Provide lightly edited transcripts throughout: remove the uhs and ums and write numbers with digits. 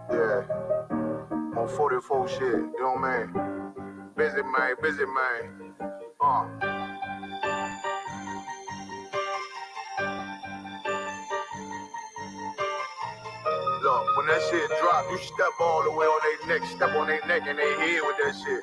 Yeah, on 44 shit, you know what I mean? Busy man. Look, when that shit drop, you step all the way on their neck, step on their neck and they head with that shit.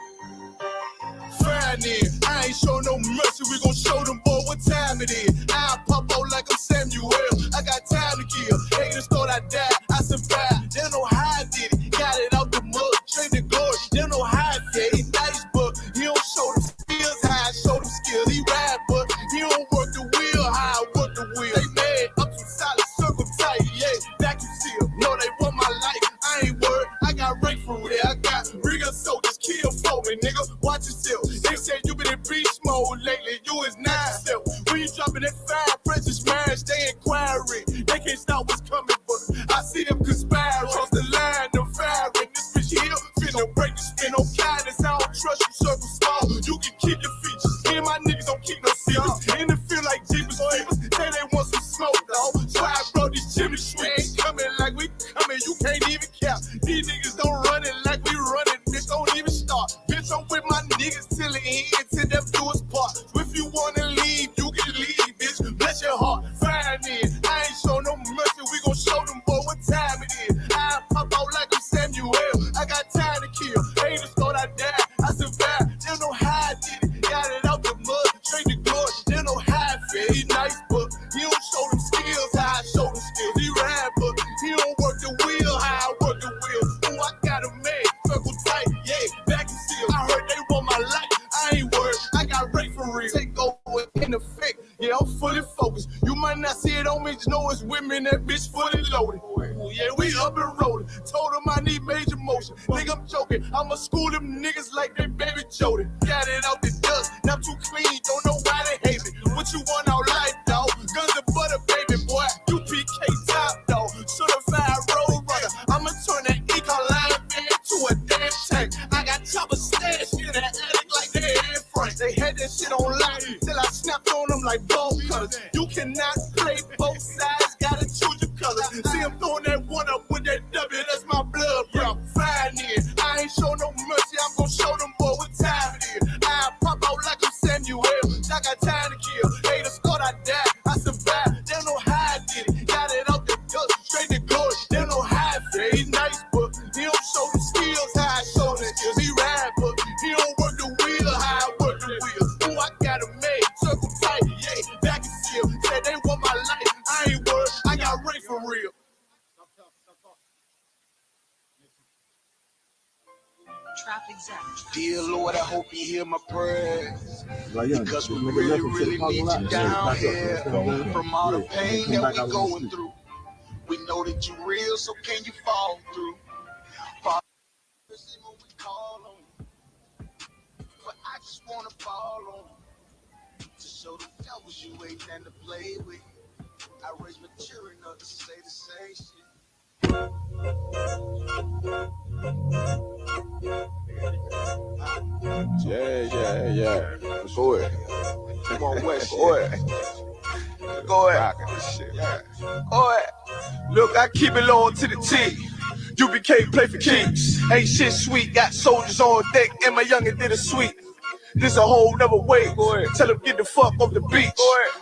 Friday, I ain't show no mercy, we gon' show them boy what time it is. I pop out like I'm Samuel, I got time to kill. Haters thought I died, I survived. They don't know how I did it, got it out the mud, straight to glory. They don't know how I did it. He nice, but he don't show them skills, how I show them skills. He ride, but he don't work the wheel, how I work the wheel. They mad, up some solid, circle tight, yeah, vacuum seal. No, they want my life, I ain't worried. I got rank for real, I got real soldiers, kill for me, nigga. Watch yourself. They say you been in beast mode lately, you is not yourself. When you dropping that fire, precious marriage, they inquiring. They can't stop what's coming, but I see them conspiring. Cross the line, them firing. This bitch here, finna break the spin. No kindness, I don't trust you, circle small. You can keep your features. Me and my niggas don't keep no secrets. In the feel like Jeepers Creepers, say they want some smoke, dog. So I brought these chimney sweeps. Coming like we coming, you can't even count. These niggas don't run it like we run it, bitch, don't even start. Bitch, I'm with my niggas till the end, till them do us part. If you wanna leave, you can leave, bitch. Bless your heart, fine in. I ain't show no mercy, we gon' show them boy what time it is. I pop out like I'm Samuel, I got time to kill. Haters thought I died, I survived. They don't know how I did it, got it out the mud, straight to glory. They don't know how I feel. He nice, but he don't show them skills, how I show them skills. He ride, but he don't work the wheel, how I work the wheel. Ooh, I got a man, circle tight, yeah, vacuum seal. I heard they want my life, I ain't worried, I got rape for real. Take over in effect, yeah, I'm fully focused. You might not see it on me, just know it's women, that bitch fully loaded. Ooh, yeah, we up and rolling. Told them I need major motion. Think I'm joking, I'ma school them niggas like they baby Jody. Got it out the dust, now I'm too clean, don't know why they hate me. What you want out life, dog? Guns and butter, baby boy. You PK top, dog. Certified road runner. I'ma turn that eco-line van to a damn tank. I got choppers stashed in the attic like they in front. They had that shit on lock till I snapped on them like ball cutters. You cannot play both sides, gotta choose your colors. See, I'm throwing that one up with that W, that's my blood, bro. Fine in. I ain't show no mercy, I'm gon' show them boy what time it is. I pop out like I'm Samuel, I got time to kill. Haters thought I died, I survived. They don't know how I did it, got it out the dust, straight to glory. They don't know how I feel. He nice, but he don't show them skills, how I show them skills. He ride, but he don't work the wheel, how I work the wheel. Ooh, I got a made, circle tight, yeah, vacuum seal. Said they want my life, I ain't worried, I got rape for real. Dear Lord, I hope you hear my prayers, because we really, really need you down here. From all the pain that we're going through, we know that you're real, so can you fall through? Father, when we call on you, but I just want to fall on you, to show the devils you ain't nothing to play with. I raise my children up to say the same shit. Yeah. Go ahead. Come on, West. Go ahead. Go ahead. This shit, man. Go ahead. Look, I keep it low to the T. UBK play for keeps. Ain't shit sweet. Got soldiers on deck, and my youngin' did a sweep. This a whole nother way. Tell him get the fuck off the beach.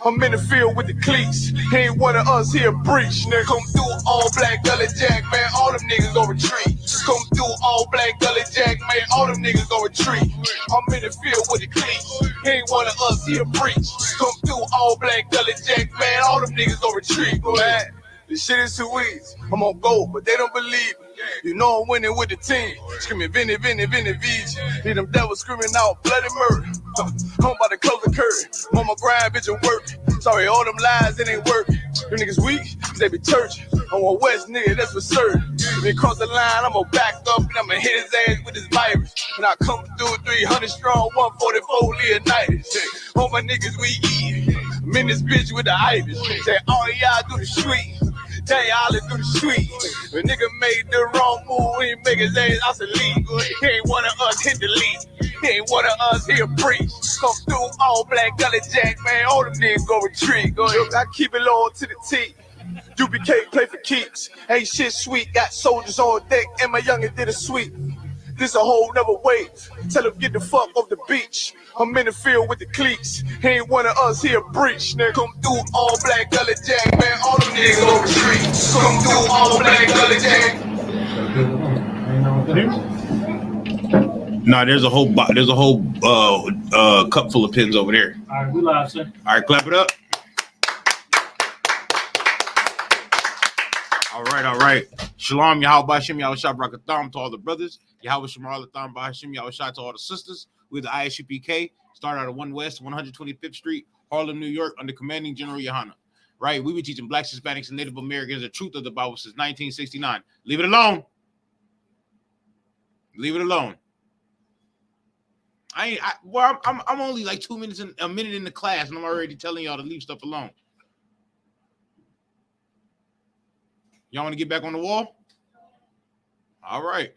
I'm in the field with the cleats. He ain't one of us here breach. Nigga, come through all black gully jack, man. All them niggas gon' retreat. Come through all black gully jack, man. All them niggas gon' retreat. I'm in the field with the cleats. He ain't one of us here breach. Come through all black gully jack, man. All them niggas gon' retreat, man. This shit is too easy. I'm on go, but they don't believe it. You know I'm winning with the team. Screaming Vinny, VJ. Hear them devils screaming out bloody murder. I'm about to close the curtain. On my grind, bitch, I'm working. Sorry, all them lies, it ain't working. Them niggas weak, they be churching. I'm a West nigga, that's for certain. If he cross the line, I'ma back up and I'ma hit his ass with this virus. And I come through 300 strong, 144 Leonidas. All my niggas, we eat. I'm in this bitch with the Ivy. Say, all y'all do the street. Tell you all through the street. When nigga made the wrong move, he make his ass out the league. He ain't one of us hit the league. He ain't one of us here preach. Come through all black gully jack, man. All them niggas go retreat. Go ahead. Look, I keep it low to the T. UBK play for keeps. Ain't shit sweet. Got soldiers on deck, and my youngin' did a sweep. This a whole nother wave. Tell him get the fuck off the beach. I'm in the field with the cleats. He ain't one of us here breach. Nigga, come through all black gully jack, man. All them niggas go retreat. Come through all black gully jack. Nah, there's a whole cup full of pins over there. All right, we live, sir. All right, clap it up. All right. Shalom, Yahweh Shem, Yahweh Shah Brakatham to all the brothers. Yahweh Shem, Alatham, Bahashim, Yahweh Shah to all the sisters. We're the ISUPK, started out of 1 West, 125th Street, Harlem, New York, under commanding General Yohana. Right? We've been teaching Blacks, Hispanics, and Native Americans the truth of the Bible since 1969. Leave it alone. Leave it alone. I'm only like 2 minutes a minute in the class, and I'm already telling y'all to leave stuff alone. Y'all want to get back on the wall? All right.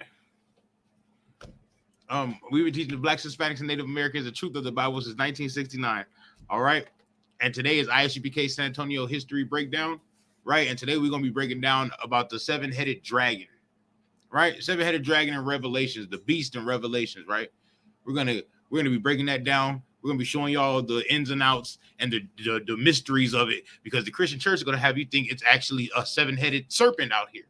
We've been teaching the Blacks, Hispanics, and Native Americans the truth of the Bible since 1969. All right. And today is ISUPK San Antonio history breakdown. Right. And today we're going to be breaking down about the seven-headed dragon. Right. Seven-headed dragon in Revelations, the beast in Revelations. Right. We're gonna be breaking that down. We're gonna be showing y'all the ins and outs and the mysteries of it, because the Christian church is gonna have you think it's actually a seven-headed serpent out here,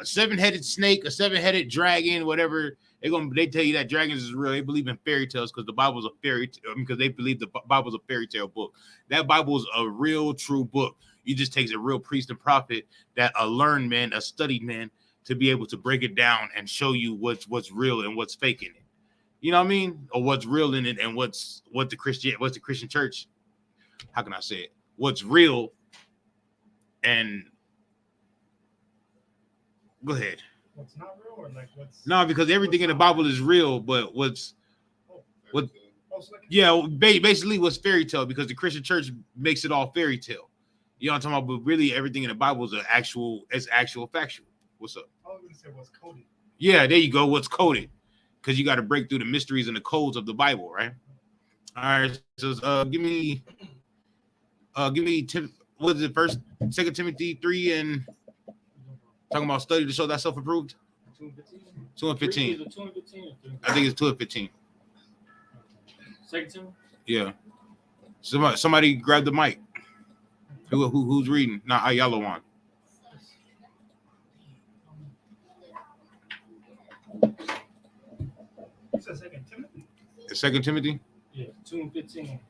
a seven-headed snake, a seven-headed dragon, whatever. They tell you that dragons is real. They believe in fairy tales because the Bible's a fairy tale, because they believe the Bible's a fairy tale book. That Bible is a real, true book. It just takes a real priest and prophet, that a learned man, a studied man, to be able to break it down and show you what's real and what's fake in it. You know what I mean? Or what's real in it and what's the Christian church. How can I say it? What's real and go ahead. What's not real, or like what's no, because everything in the Bible is real, but basically what's fairy tale, because the Christian church makes it all fairy tale. You know what I'm talking about? But really everything in the Bible is actual factual. What's up? I was gonna say what's coded. Yeah, there you go. What's coded? Because you got to break through the mysteries and the codes of the Bible, right? All right. So give me what is it? 2 Timothy 3 and talking about study to show thyself approved. 2 and 15. 2 and 15. I think it's 2 and 15. 2 Timothy. Yeah. Somebody grab the mic. Who's reading? Not Ayala one. You said 2 Timothy? It's 2 Timothy? Yeah, 2 and 15.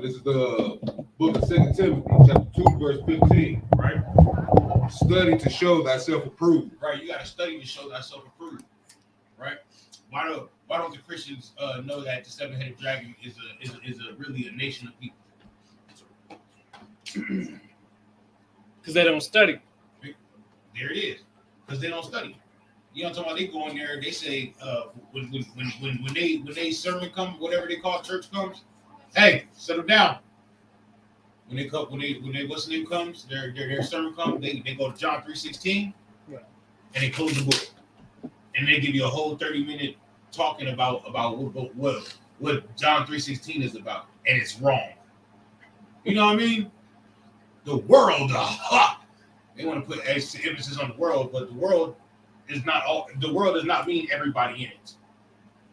This is the book of 2 Timothy, chapter 2, verse 15, right? Study to show thyself approved. Right, you got to study to show thyself approved, right? Why don't the Christians know that the seven-headed dragon is really a nation of people? Because they don't study. There it is. Because they don't study. You know what I'm talking about? They go in there, they say when they sermon comes, whatever they call church comes, hey, settle down. When they what's the name comes, their sermon comes, they go to John 3:16, right, and they close the book. And they give you a whole 30-minute talking about what John 3:16 is about, and it's wrong. You know what I mean? The world, they want to put emphasis on the world, but the world is not all. The world does not mean everybody in it,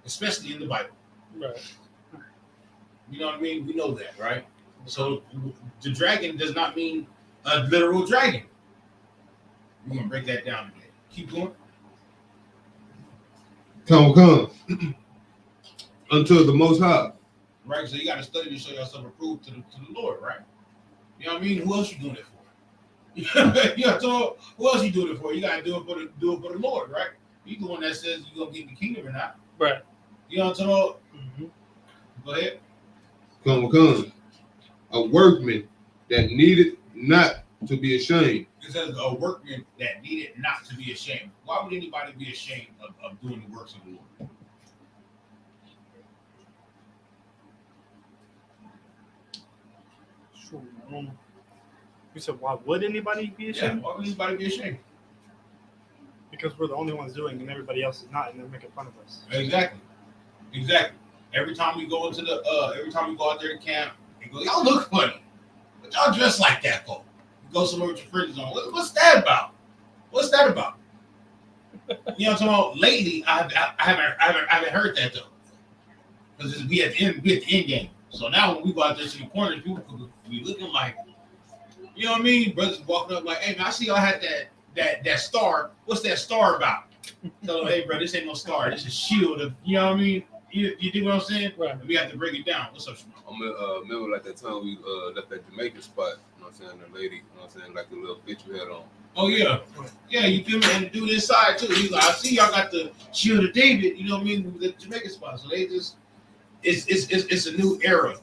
especially in the Bible. Right. You know what I mean? We know that, right? So the dragon does not mean a literal dragon. We're gonna break that down today. Keep going. Come unto the Most High. Right. So you got to study to show yourself approved to the Lord, right? You know what I mean? Who else you doing it for? You know, so who else you doing it for? You got to do it for the Lord, right? You the one that says you gonna get in the kingdom or not, right? You know what I'm talking about? Mm-hmm. Go ahead. Come. A workman that needed not to be ashamed. It says a workman that needed not to be ashamed. Why would anybody be ashamed of doing the works of the Lord? Sure. You said, why would anybody be Yeah, ashamed? why would anybody be ashamed? Because we're the only ones doing it and everybody else is not, and they're making fun of us. Exactly. Every time we go every time we go out there to camp, you go, y'all look funny. But y'all dress like that for? You go somewhere with your friends on. What's that about? What's that about? You know what I'm talking about? Lately, I haven't heard that though. Because we at the end game. So now when we go out there to the corners, people could be looking like, you know what I mean? Brothers walking up like, hey man, I see y'all had that star. What's that star about? Tell them, hey bro, this ain't no star. This is a shield of, you know what I mean? You dig what I'm saying? Right. We have to break it down. What's up, Shimon? I'm remember like that time we left that Jamaican spot, you know what I'm saying? The lady, you know what I'm saying, like the little bitch we had on. Oh yeah. Yeah, you feel me? And the dude inside too. He's like, I see y'all got the shield of David, you know what I mean? The Jamaican spot. So they just it's a new era.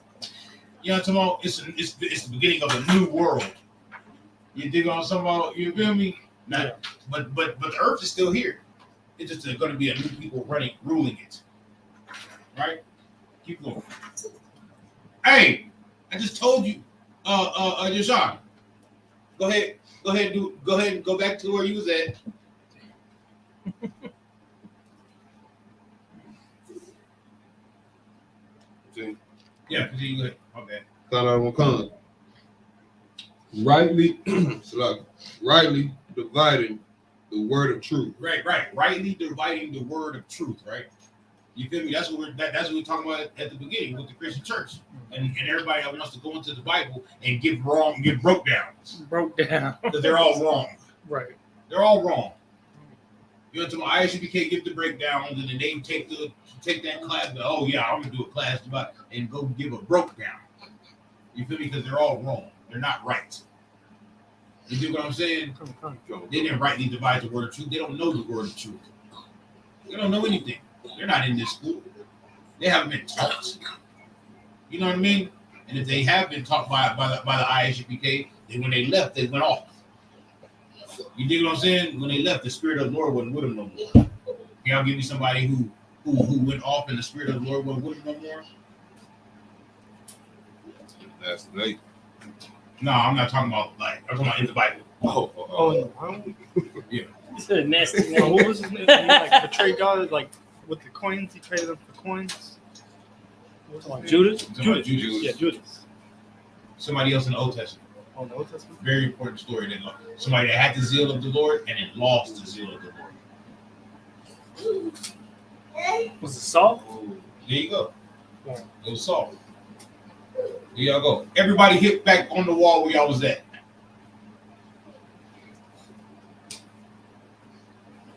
You know what I'm talking about? It's the beginning of a new world. You dig on some about, you feel me? Now, Yeah. but the earth is still here. It's just going to be a new people ruling it. Right? Keep going. Hey, I just told you, Jashawn. Go ahead and go back to where you was at. See? Yeah, continue. Go ahead. Okay. Khan. Rightly dividing the word of truth. Right. Rightly dividing the word of truth, right? You feel me? That's what we're talking about at the beginning with the Christian church. And everybody that wants to go into the Bible and get broke down. Because they're all wrong. Right. They're all wrong. You know, to my ISUPK give the breakdowns, and then they take that class. But, oh yeah, I'm gonna do a class about and go give a broke down. You feel me? Because they're all wrong. They're not right. You see what I'm saying? They didn't rightly divide the word of truth. They don't know the word of truth. They don't know anything. They're not in this school. They haven't been taught. You know what I mean? And if they have been taught by the ISUPK, then when they left, they went off. You dig what I'm saying? When they left, the Spirit of the Lord wasn't with them no more. Can y'all give me somebody who went off and the Spirit of the Lord wasn't with them no more? That's late. No, I'm not talking about I'm talking about in the Bible. Yeah. You said nasty. What was his name? He like betrayed God, like with the coins. He traded them for coins. What was his name? Judas? Judas. Yeah, Judas. Somebody else in the Old Testament. Oh, the Old Testament. Very important story. That somebody that had the zeal of the Lord and then lost the zeal of the Lord. Was it Saul? There you go. Yeah. It was Saul. There y'all go. Everybody hit back on the wall where y'all was at.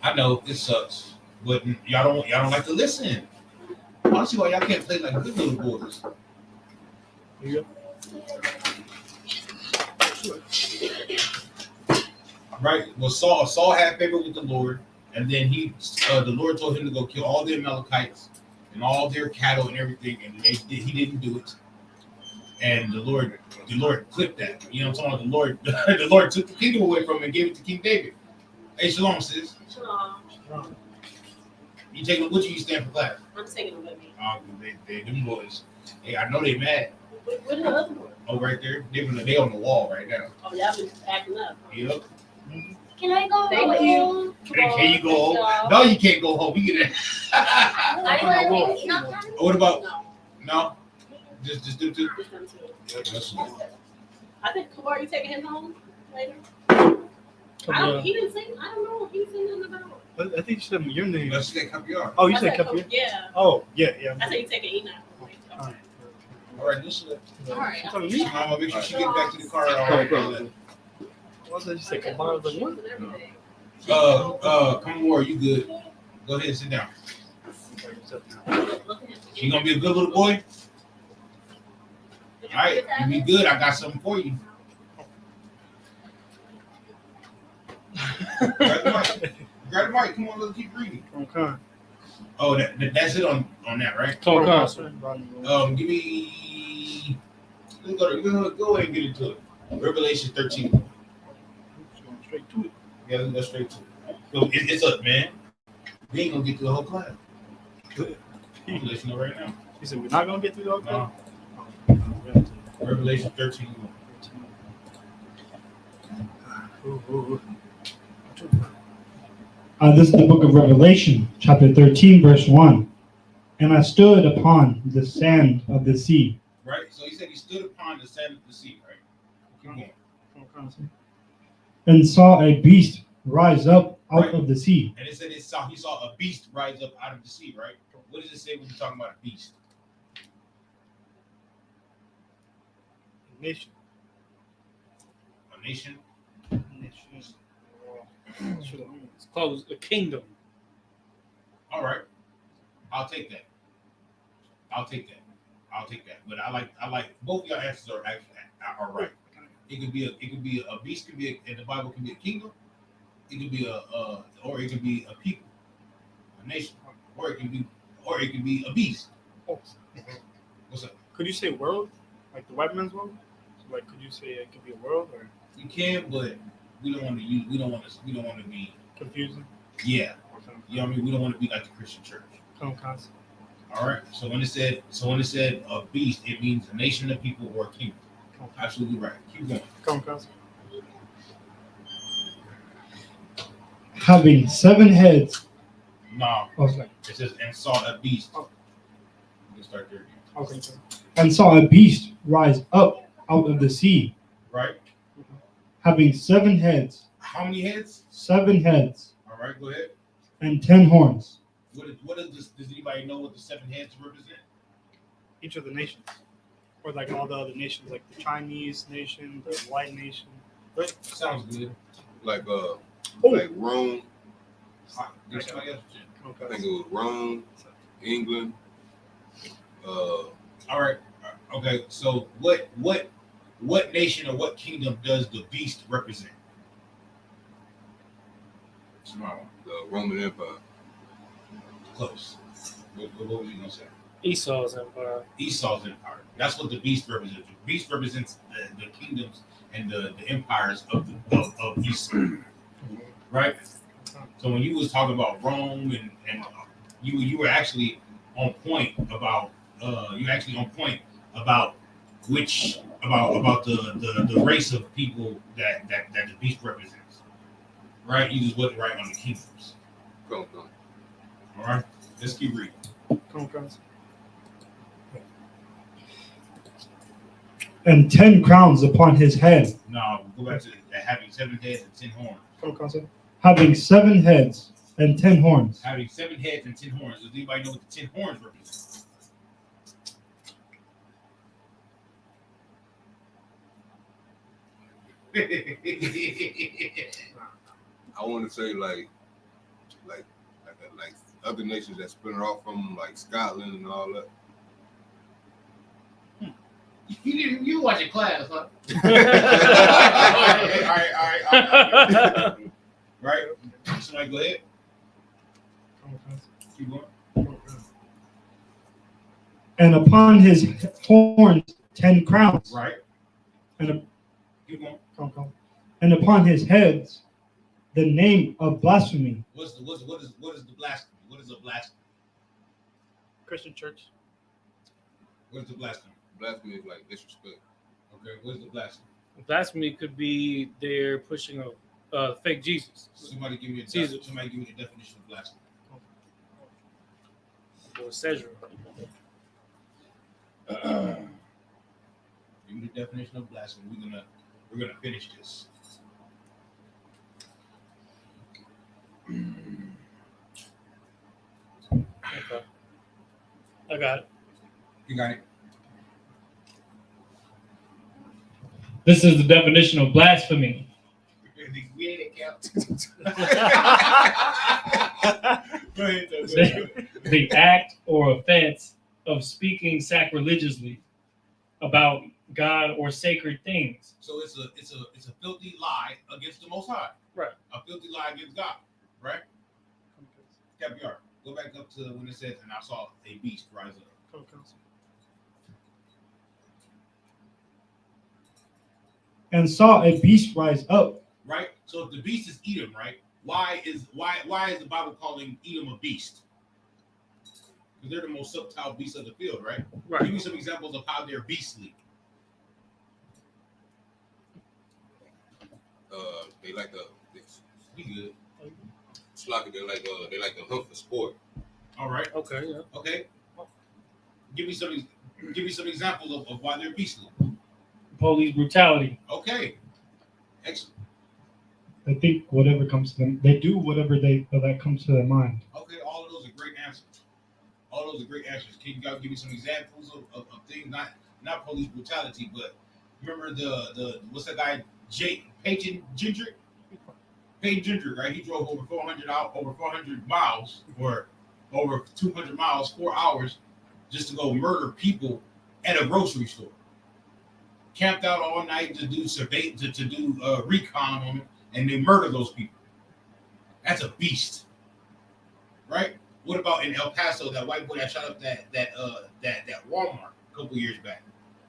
I know it sucks, but y'all don't like to listen. I don't see why y'all can't play like good little boys. There you go. Right? Well, Saul had favor with the Lord, and then the Lord told him to go kill all the Amalekites and all their cattle and everything, and he didn't do it. And the Lord clipped that. You know what I'm talking about? The Lord took the kingdom away from him and gave it to King David. Hey, shalom, sis. Shalom. You taking what you stand for class? I'm taking them with me. They them boys. Hey, I know they mad. Where the other one? Oh, right there. They on the wall right now. Oh, y'all been acting up. Yep. Can I go Thank home? Can you go home? No, you can't go home. You get it. I want to go. What about? No. No. Just do two. Just them two. Yeah, that's I think Kabar, you taking him home later? Yeah. He didn't say. I don't know. He didn't say nothing about it. I think you said your name. Let's say Capiar. Oh, you I said said Capiar? Yeah. Oh, yeah. I said you taking Enoch. All right, listen. All right. You talking to me? Mama, make sure she get back to the car. What did you say? Capiar? I was like, what? Come on, you good? Go ahead and sit down. You gonna be a good little boy? All right, you be good. I got something for you. Grab the mic. Come on, let's keep reading. Okay. Oh, that's it on that, right? Give me. Let's go ahead and get into it. Revelation 13. Straight to it. Yeah, let's go straight to it. So it's up, man. We ain't gonna get through the whole class. I'm listening right now. You said we're not gonna get through the whole No. thing? Revelation 13. This is the book of Revelation, chapter 13, verse 1. And I stood upon the sand of the sea. Right? So he said he stood upon the sand of the sea, right? Keep going. And saw a beast rise up out of the sea. And it said he saw a beast rise up out of the sea, right? What does it say when you're talking about a beast? Nation. A nation? It's called a kingdom. All right. I'll take that. But I like both your answers are right. It could be a beast, could be in the Bible can be a kingdom. It could be or it could be a people, a nation, or it can be a beast. What's up? Could you say world? Like the white man's world? So like could you say it could be a world or You can, but we don't want to be confusing? Yeah. You know what I mean? We don't want to be like the Christian church. All right. So when it said a beast, it means a nation of people or a kingdom. Absolutely right. Keep going. Having 7 heads. No. Okay. It says and saw a beast. You can start there again. Okay. And saw a beast rise up out of the sea. Right. Having 7 heads. How many heads? 7 heads. All right. Go ahead. And 10 horns. What is this? Does anybody know what the 7 heads represent? Each of the nations. Or like all the other nations, like the Chinese nation, the white nation. Right. Sounds good. Like Rome. There's somebody else. I think it was Rome, England. All right. Okay. So what nation or what kingdom does the beast represent? The Roman Empire. Close. What was you gonna say? Esau's empire. Esau's empire. That's what the beast represents. The beast represents the kingdoms and the empires of Esau. Right? So when you was talking about Rome and you were actually on point about which about the race of people that the beast represents. Right? You just wasn't right on the kingdoms. Go. All right, let's keep reading. And 10 crowns upon his head. No, go back to having 7 heads and 10 horns. Having 7 heads and 10 horns. Having 7 heads and 10 horns. Does anybody know what the 10 horns represent? I want to say like other nations that spin it off from like Scotland and all that. You watch a class, huh? All right. Right. Somebody go ahead. Keep going. And upon his horns 10 crowns. Right. And keep going. And upon his heads the name of blasphemy. What is the blasphemy? What is a blasphemy? Christian church. What is the blasphemy? Blasphemy is like disrespect. Okay, what is the blasphemy? Blasphemy could be they're pushing a fake Jesus. Somebody give me the definition of blasphemy. Or Cedra. Give me the definition of blasphemy. We're gonna finish this. Okay. I got it. You got it. This is the definition of blasphemy. We ain't it, Cap. The act or offense of speaking sacrilegiously about God or sacred things. So it's a filthy lie against the Most High. Right. A filthy lie against God. Right. Cap, you are. Go back up to when it says, "And I saw a beast rise up." And saw a beast rise up. Right. So if the beast is Edom, right? Why is the Bible calling Edom a beast? Because they're the most subtle beasts of the field, right? Right. Give me some examples of how they're beastly. They like to. We good. It's like they like to hunt for sport. All right. Okay. Yeah. Okay. Give me some examples of why they're beastly. Police brutality. Okay. Excellent. I think whatever comes to them, they do whatever that comes to their mind. Okay. All of those are great answers. All those are great answers. Can you guys give me some examples of things, not police brutality, but remember the what's that guy, Peyton Ginger, right? He drove over 400 miles or over 200 miles, 4 hours, just to go murder people at a grocery store. Camped out all night to do recon on it, and they murder those people. That's a beast, right? What about in El Paso, that white boy that shot up that Walmart a couple years back?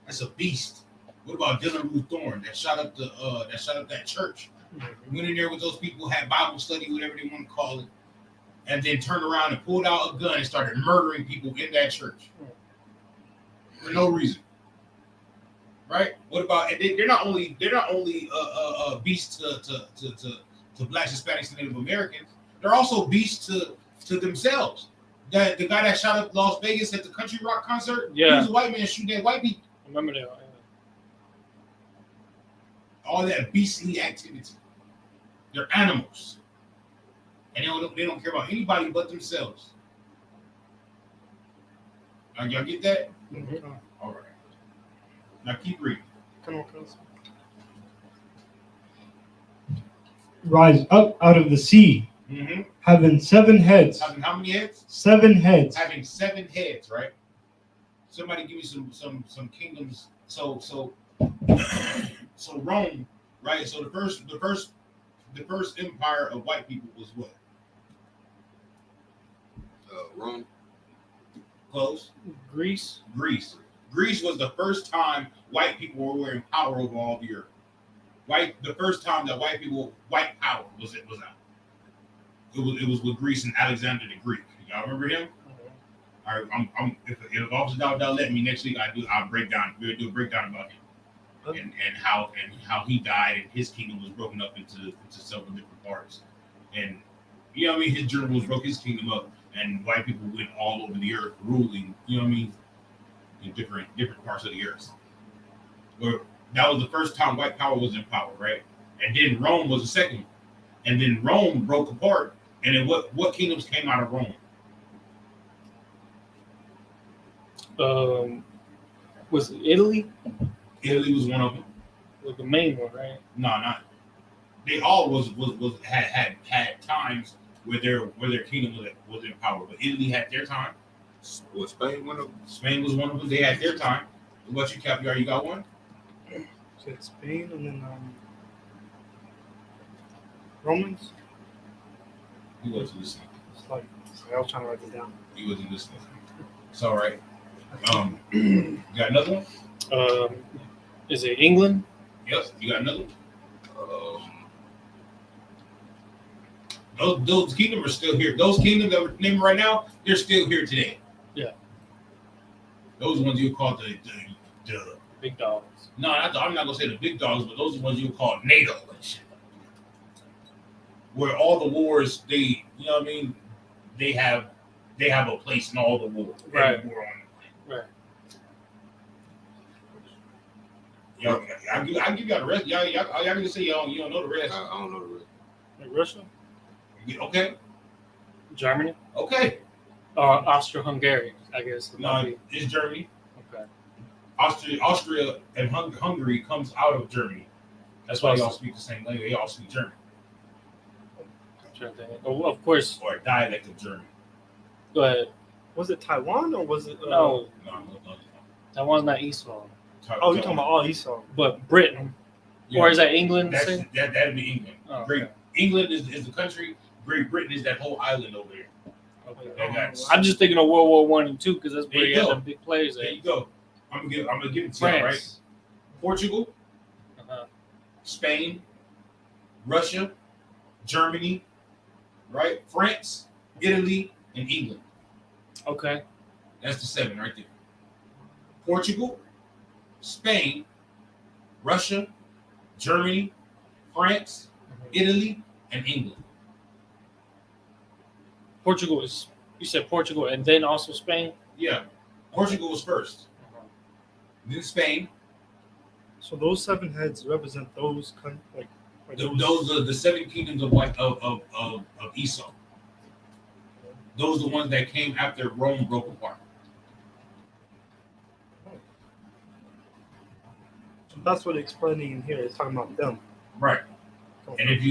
That's a beast. What about Dylan Ruth Thorne that shot up that church? Went in there with those people, had Bible study, whatever they want to call it, and then turned around and pulled out a gun and started murdering people in that church for no reason. Right? What about? And they're not only beasts to Blacks, Hispanics, and Native Americans. They're also beasts to themselves. That the guy that shot up Las Vegas at the country rock concert, he was a white man shooting at white people. I remember that. Yeah. All that beastly activity. They're animals, and they don't care about anybody but themselves. Y'all get that? Mm-hmm. All right. Now keep reading. Come on, cuz. Rise up out of the sea, having 7 heads. Having how many heads? 7 heads. Having 7 heads, right? Somebody give me some kingdoms. So Rome, right? So the first empire of white people was what? Rome. Close. Greece. Greece was the first time white people were in power over all the earth. The first time that white power was out. It was with Greece and Alexander the Greek. Y'all remember him? All right, if Officer Dowd let me next week, I'll break down. We'll do a breakdown about him and how he died and his kingdom was broken up into several different parts. And you know what I mean, his generals broke his kingdom up, and white people went all over the earth ruling. You know what I mean, in different parts of the earth. Where that was the first time white power was in power, right? And then Rome was the second one. And then Rome broke apart. And then what kingdoms came out of Rome? Was it Italy? Italy was one of them. Was the main one, right? No, not. They all had times where their kingdom was in power. But Italy had their time. Was Spain one of them? Spain was one of them. They had their time. What about you, Capiar? You got one? So it's Spain and then Romans. He wasn't listening. It's like I was trying to write it down. He wasn't listening. It's all right. You got another one? Is it England? Yes. You got another one? Those kingdoms are still here. Those kingdoms that we're naming right now, they're still here today. Yeah. Those ones you call the big dogs. No, I'm not gonna say the big dogs, but those are the ones you call NATO and shit. Where all the wars, you know what I mean? They have a place in all the wars. Right. Every war on the planet. Right. I'll give y'all the rest. Y'all gonna say y'all you don't know the rest. I don't know the rest. Like Russia? Okay. Germany? Okay. Austria-Hungary, I guess. No, it's Germany. Okay. Austria and Hungary comes out of Germany. That's why y'all speak the same language. They all speak German. Oh, of course. Or a dialect of German. Go ahead. Was it Taiwan or was it? No. No. Taiwan's not Esau. Oh, you're talking about all Esau. But Britain. Yeah. Or is that England? That'd be England. Oh, Okay. England is the country. Great Britain is that whole island over there. Okay. I'm just thinking of World War I and II because that's where you got the big players. There you go. I'm gonna give it to France. you, right? Portugal, Spain, Russia, Germany, right? France, Italy, and England. Okay. That's the 7 right there. Portugal, Spain, Russia, Germany, France, Italy, and England. Portugal is. You said Portugal and then also Spain. Yeah, Portugal was first, then Spain. So those 7 heads represent those Those are the 7 kingdoms of Esau. Those are the ones that came after Rome broke apart. So that's what explaining in here is talking about them. Right. And if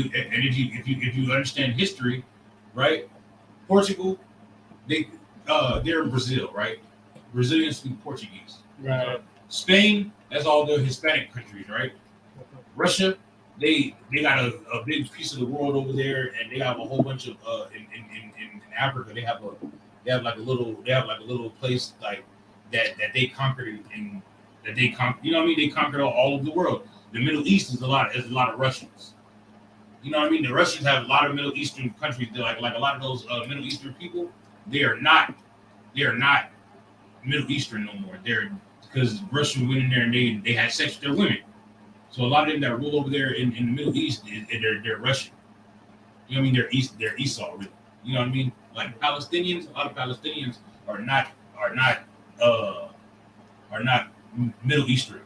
you understand history, right? Portugal, they're in Brazil, right? Brazilians speak Portuguese. Right. Spain, that's all the Hispanic countries, right? Russia, they got a big piece of the world over there, and they have a whole bunch of in Africa. They have like a little place like that they conquered and that they conquered. You know what I mean? They conquered all of the world. The Middle East is a lot of Russians. You know what I mean? The Russians have a lot of Middle Eastern countries. They're like a lot of those Middle Eastern people. They are not Middle Eastern no more. They're because Russia went in there and they had sex with their women. So a lot of them that rule over there in the Middle East, they're Russian. You know what I mean? They're Esau, really. You know what I mean? Like Palestinians, a lot of Palestinians are not Middle Eastern.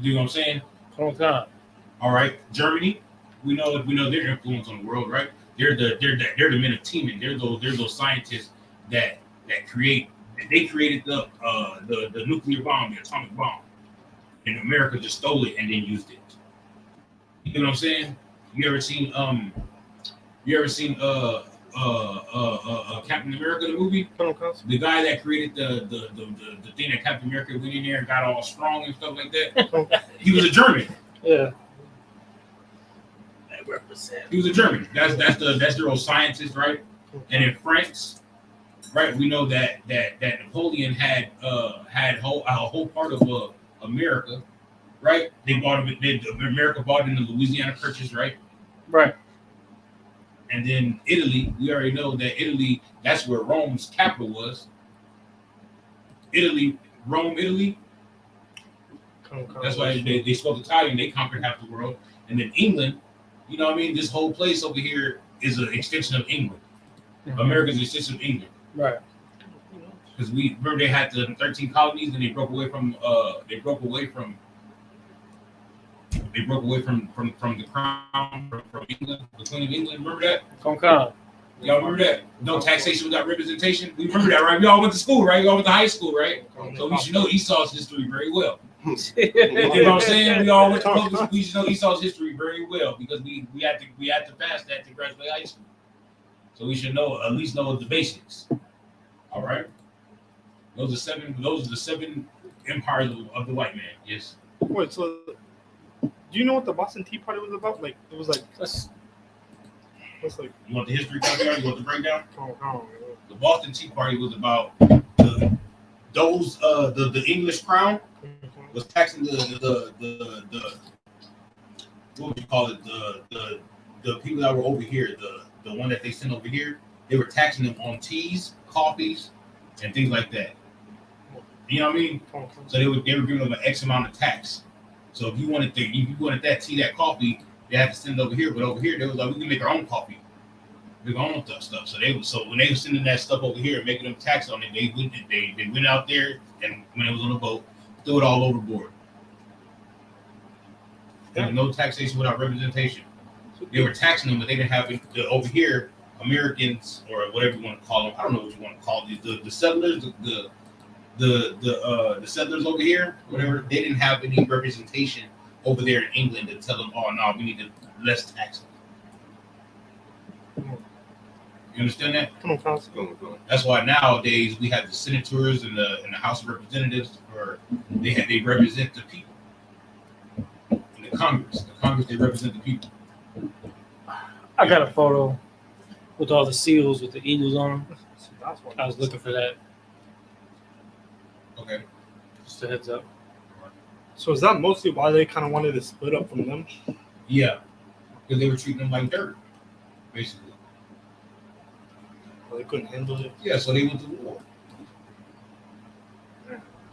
You know what I'm saying? Okay. All right, Germany. We know their influence on the world, right? They're the men of Teeman. They're those scientists that created the nuclear bomb, the atomic bomb, and America just stole it and then used it. You know what I'm saying? You ever seen Captain America the movie? The guy that created the thing that Captain America went in there and got all strong and stuff like that. He was a German. Yeah. He was a German. That's their old scientist, right? And in France, right, we know that Napoleon had a whole part of America, right? America bought into Louisiana Purchase, right? Right. And then Italy, we already know that Italy, that's where Rome's capital was. Rome, Italy. That's why they spoke Italian. They conquered half the world. And then England, you know what I mean? This whole place over here is an extension of England. Mm-hmm. America's an extension of England. Right. Because we remember they had the 13 colonies and they broke away from the crown from England, the Queen of England. Remember that? Okay. Y'all remember that? No taxation without representation. We remember that, right? We all went to school, right? We all went to high school, right? So we should know Esau's history very well. You know what I'm saying? We all went to public school. We should know Esau's history very well because we had to pass that to graduate high school. So we should at least know the basics. All right. Those are the seven empires of the white man. Yes. Wait, so do you know what the Boston Tea Party was about? Like it was like you want the history background? You want the breakdown? Oh. The Boston Tea Party was about the English crown was taxing the what would you call it, the people that were over here, the one that they sent over here, they were taxing them on teas, coffees, and things like that. You know what I mean? So they were giving them an X amount of tax. So if you wanted that tea, that coffee, they had to send it over here. But over here, they was like, we can make our own coffee, make our own stuff. So when they were sending that stuff over here and making them tax on it, they went out there and when it was on the boat, threw it all overboard. There was no taxation without representation. They were taxing them, but they didn't have it over here. Americans or whatever you want to call them, I don't know what you want to call these. The settlers, the settlers over here, whatever. They didn't have any representation over there in England to tell them, oh no, we need to less tax them. You understand that? That's why nowadays we have the senators and the House of Representatives, or they represent the people. In the Congress, they represent the people. I got a photo with all the seals with the eagles on them. I was looking for that. Okay. Just a heads up. So is that mostly why they kind of wanted to split up from them? Yeah, because they were treating them like dirt, basically. Well, they couldn't handle it. Yeah, so they went to war.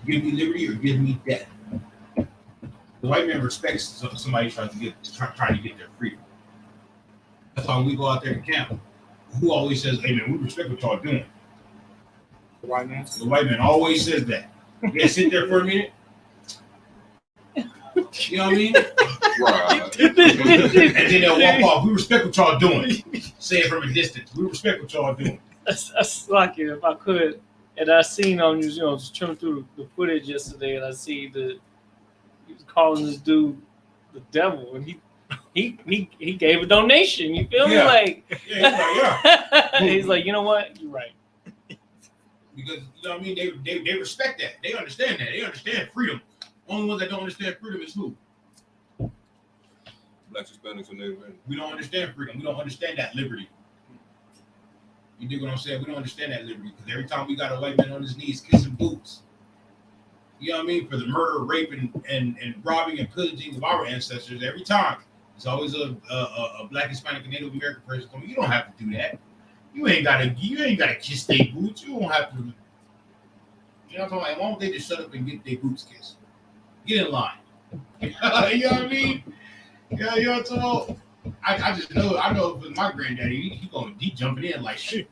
Give me liberty or give me death. The white man respects somebody trying to get their freedom. That's why we go out there and camp. Who always says, "Hey man, we respect what y'all doing." The white man. The white man always says that. Yeah, sit there for a minute. You know what I mean? Right. And then they'll walk off. We respect what y'all doing. Say it from a distance. We respect what y'all doing. That's like it if I could. And I seen on just trimming through the footage yesterday, and I see he was calling this dude the devil, and he gave a donation. You feel me? Yeah. Like, Yeah, he's like, you know what? You're right. Because you know what I mean, they respect that. They understand that. They understand freedom. Only ones that don't understand freedom is who? Black Hispanics and Native Americans. We don't understand freedom. We don't understand that liberty. You dig what I'm saying? We don't understand that liberty because every time we got a white man on his knees kissing boots, you know what I mean, for the murder, rape, and robbing and pillaging of our ancestors, every time it's always a Black, Hispanic, and Native American person coming. You don't have to do that. You ain't gotta kiss their boots. You don't have to. You know what I'm talking about? Why don't they just shut up and get their boots kissed? Get in line. You know what I mean? Yeah, you know what I'm talking about? I just know. I know with my granddaddy, he going deep jumping in like shit.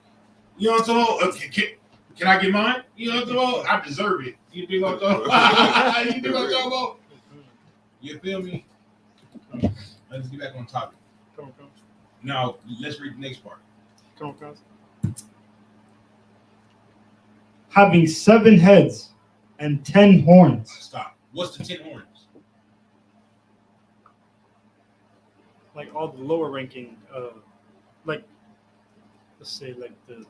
You know what I'm talking about? Okay, can I get mine? You know what I'm talking about? I deserve it. You think what I'm talking about? You think what I'm talking about? You feel me? Let's get back on topic. Come on. Now let's read the next part. Come on. Having 7 heads and 10 horns. Stop. What's the 10 horns? Like all the lower ranking, like let's say like the.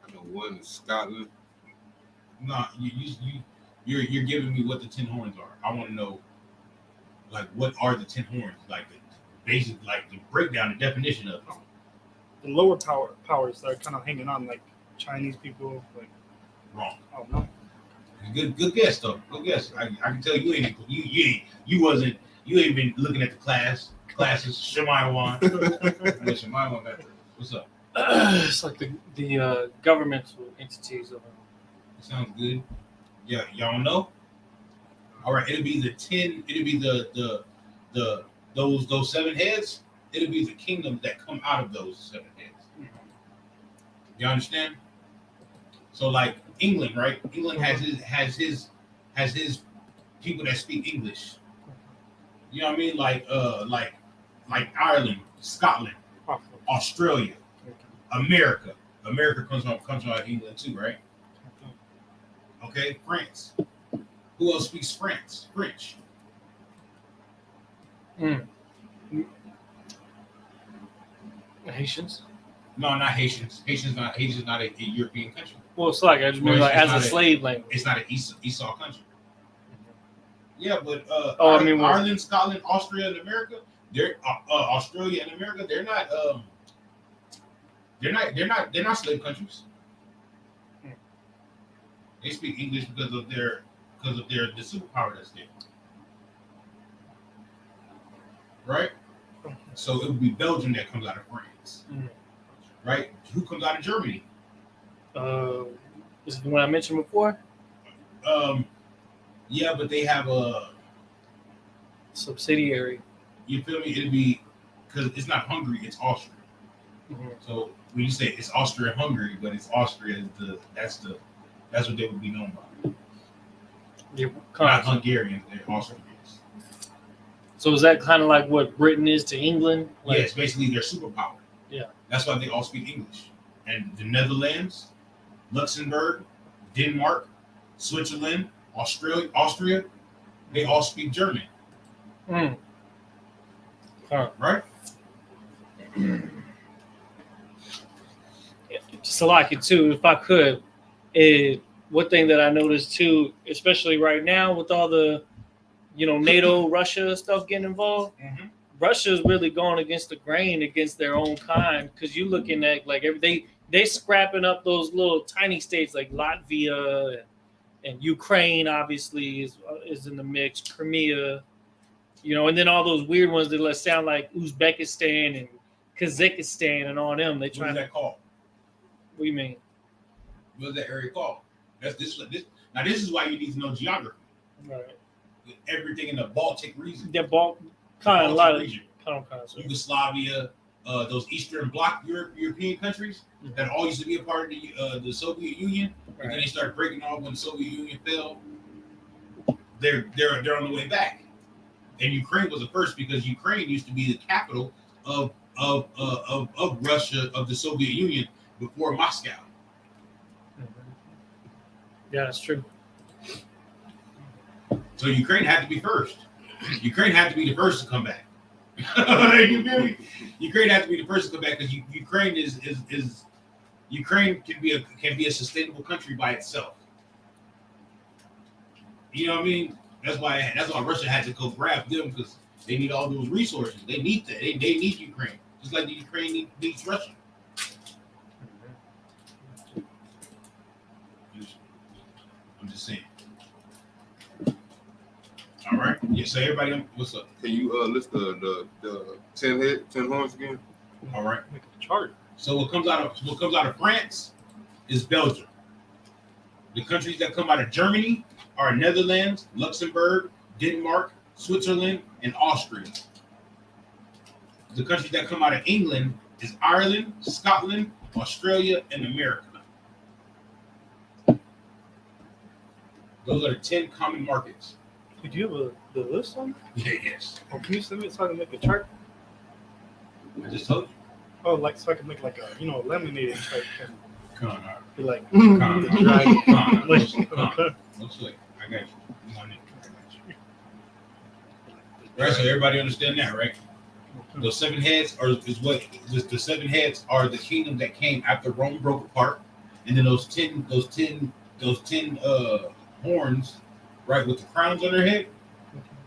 I know one in Scotland. Nah, you're giving me what the 10 horns are. I want to know, like, what are the 10 horns? Like the basic, like the breakdown, the definition of them. The lower powers that are kind of hanging on, like Chinese people, like. Wrong. Oh no. Good guess though. Good guess. I can tell you ain't been looking at the classes. Shemaiwan. Shemaiwan got this. What's up? It's like the governmental entities of them. Sounds good. Yeah, y'all know. All right, it'll be the 10. It'll be the those 7 heads. It'll be the kingdoms that come out of those 7 heads. You understand? So like England, right? England has his people that speak English. You know what I mean? Like Ireland, Scotland, Australia, America. America comes from England too, right? Okay, France. Who else speaks French? Haitians. No, not Haitians. Haitians not a European country. Well, it's like I just mean like as a slave language. It's not an Esau country. Yeah, but Ireland, Scotland, Austria, and America. They're Australia and America. They're not slave countries. They speak English because of the superpower that's there. Right? So it would be Belgium that comes out of France. Right? Who comes out of Germany? Is it the one I mentioned before? Yeah, but they have a subsidiary. You feel me? It'd be because it's not Hungary, it's Austria. So when you say it's Austria-Hungary, but it's Austria, that's what they would be known by. They're not Hungarians, they're Austrians. So is that kind of like what Britain is to England? Yeah, it's basically their superpower. Yeah. That's why they all speak English. And the Netherlands, Luxembourg, Denmark, Switzerland, Austria, they all speak German. Right? Just to like it too, if I could, one thing that I noticed too, especially right now with all the, NATO, Russia stuff getting involved, Russia's really going against the grain against their own kind because you're looking at like they scrapping up those little tiny states like Latvia and Ukraine obviously is in the mix, Crimea, and then all those weird ones that sound like Uzbekistan and Kazakhstan and all them. They try. What is that called? What do you mean? What's that area called? This is why you need to know geography. Right. everything in the Baltic region. Yeah, kind of a lot of region. kind of. Yugoslavia, those Eastern Bloc European countries that all used to be a part of the Soviet Union, and then they started breaking off when the Soviet Union fell. They're on the way back, and Ukraine was the first because Ukraine used to be the capital of Russia, of the Soviet Union before Moscow. Yeah, that's true. So Ukraine had to be first. Ukraine had to be the first to come back. You feel me? Ukraine had to be the first to come back because Ukraine is Ukraine can be a sustainable country by itself. You know what I mean? That's why Russia had to go grab them because they need all those resources. They need that. They need Ukraine just like the Ukraine needs Russia. I'm just saying. All right. Yeah. So everybody, what's up? Can you list the 10 horns again? All right. Make a chart. So what comes out of France is Belgium. The countries that come out of Germany are Netherlands, Luxembourg, Denmark, Switzerland, and Austria. The countries that come out of England is Ireland, Scotland, Australia, and America. Those are the 10 common markets. Did you have the list on? Yeah, yes. Oh, can you send me so I can make a chart? I just told you. Oh, like so I can make like a laminated chart. Come on, Be like, come on, drag it. come on, Like, come on. okay. Looks like I got you. Come on in. Right, so everybody understand that, right? Those 7 heads the 7 heads are the kingdom that came after Rome broke apart, and then those 10 horns, right, with the crowns on their head.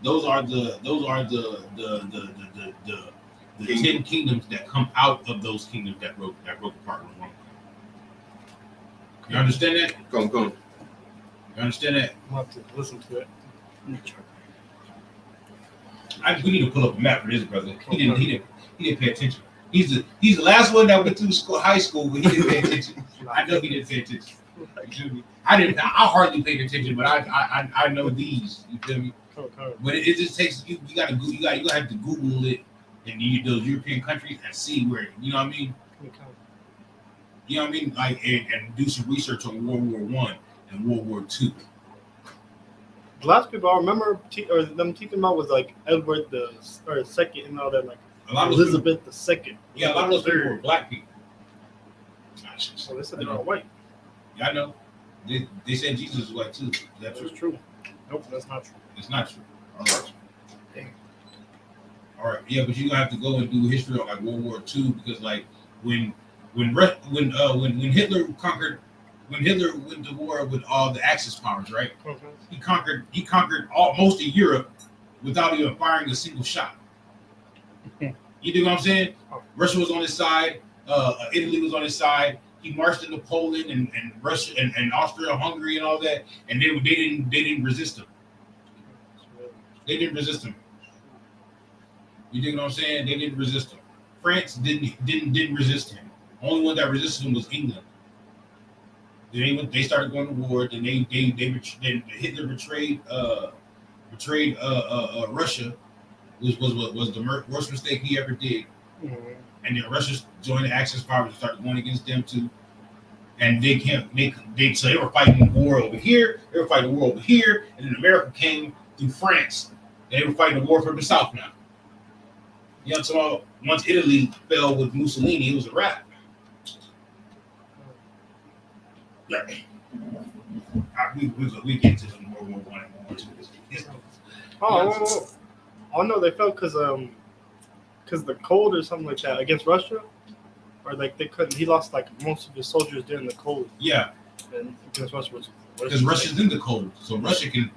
Those are the 10 kingdoms that come out of those kingdoms that broke apart with Rome. You understand that? Come. You understand that? I'll have to listen to it. We need to pull up a map for this, brother. He didn't pay attention. He's the last one that went through high school, but he didn't pay attention. I know he didn't pay attention. You feel me? I hardly paid attention, but I know these. You feel me? But it just takes you gotta have to Google it and those European countries and see where, you know what I mean? You know what I mean? Like and do some research on World War I and World War II. The last people I remember them teaching about was like Edward II and all that, like Elizabeth II. Yeah, a lot of those people were black people. So they said they were white. Yeah, I know. They said Jesus was white too. That's true. Nope, that's not true. It's not true. All right. All right. Yeah, but you're gonna have to go and do history on like World War II because like when Hitler went to war with all the Axis powers, right? He conquered most of Europe without even firing a single shot. You know what I'm saying? Russia was on his side, Italy was on his side. He marched into Poland and Russia and Austria, Hungary, and all that, and they didn't resist him. They didn't resist him. You know what I'm saying? They didn't resist him. France didn't resist him. Only one that resisted him was England. They started going to war. Then Hitler betrayed Russia, which was the worst mistake he ever did. Mm-hmm. And then Russia joined the Axis powers and started going against them too. And so they were fighting war over here. They were fighting war over here, and then America came through France. They were fighting the war from the south now. You know what I'm talking about? Once Italy fell with Mussolini, it was a wrap. We get to some World War I and World War II. Oh no, they fell because the cold or something like that against Russia, or like they couldn't. He lost like most of his soldiers during the cold. Yeah, and against Russia because Russia's in the cold, so Russia can.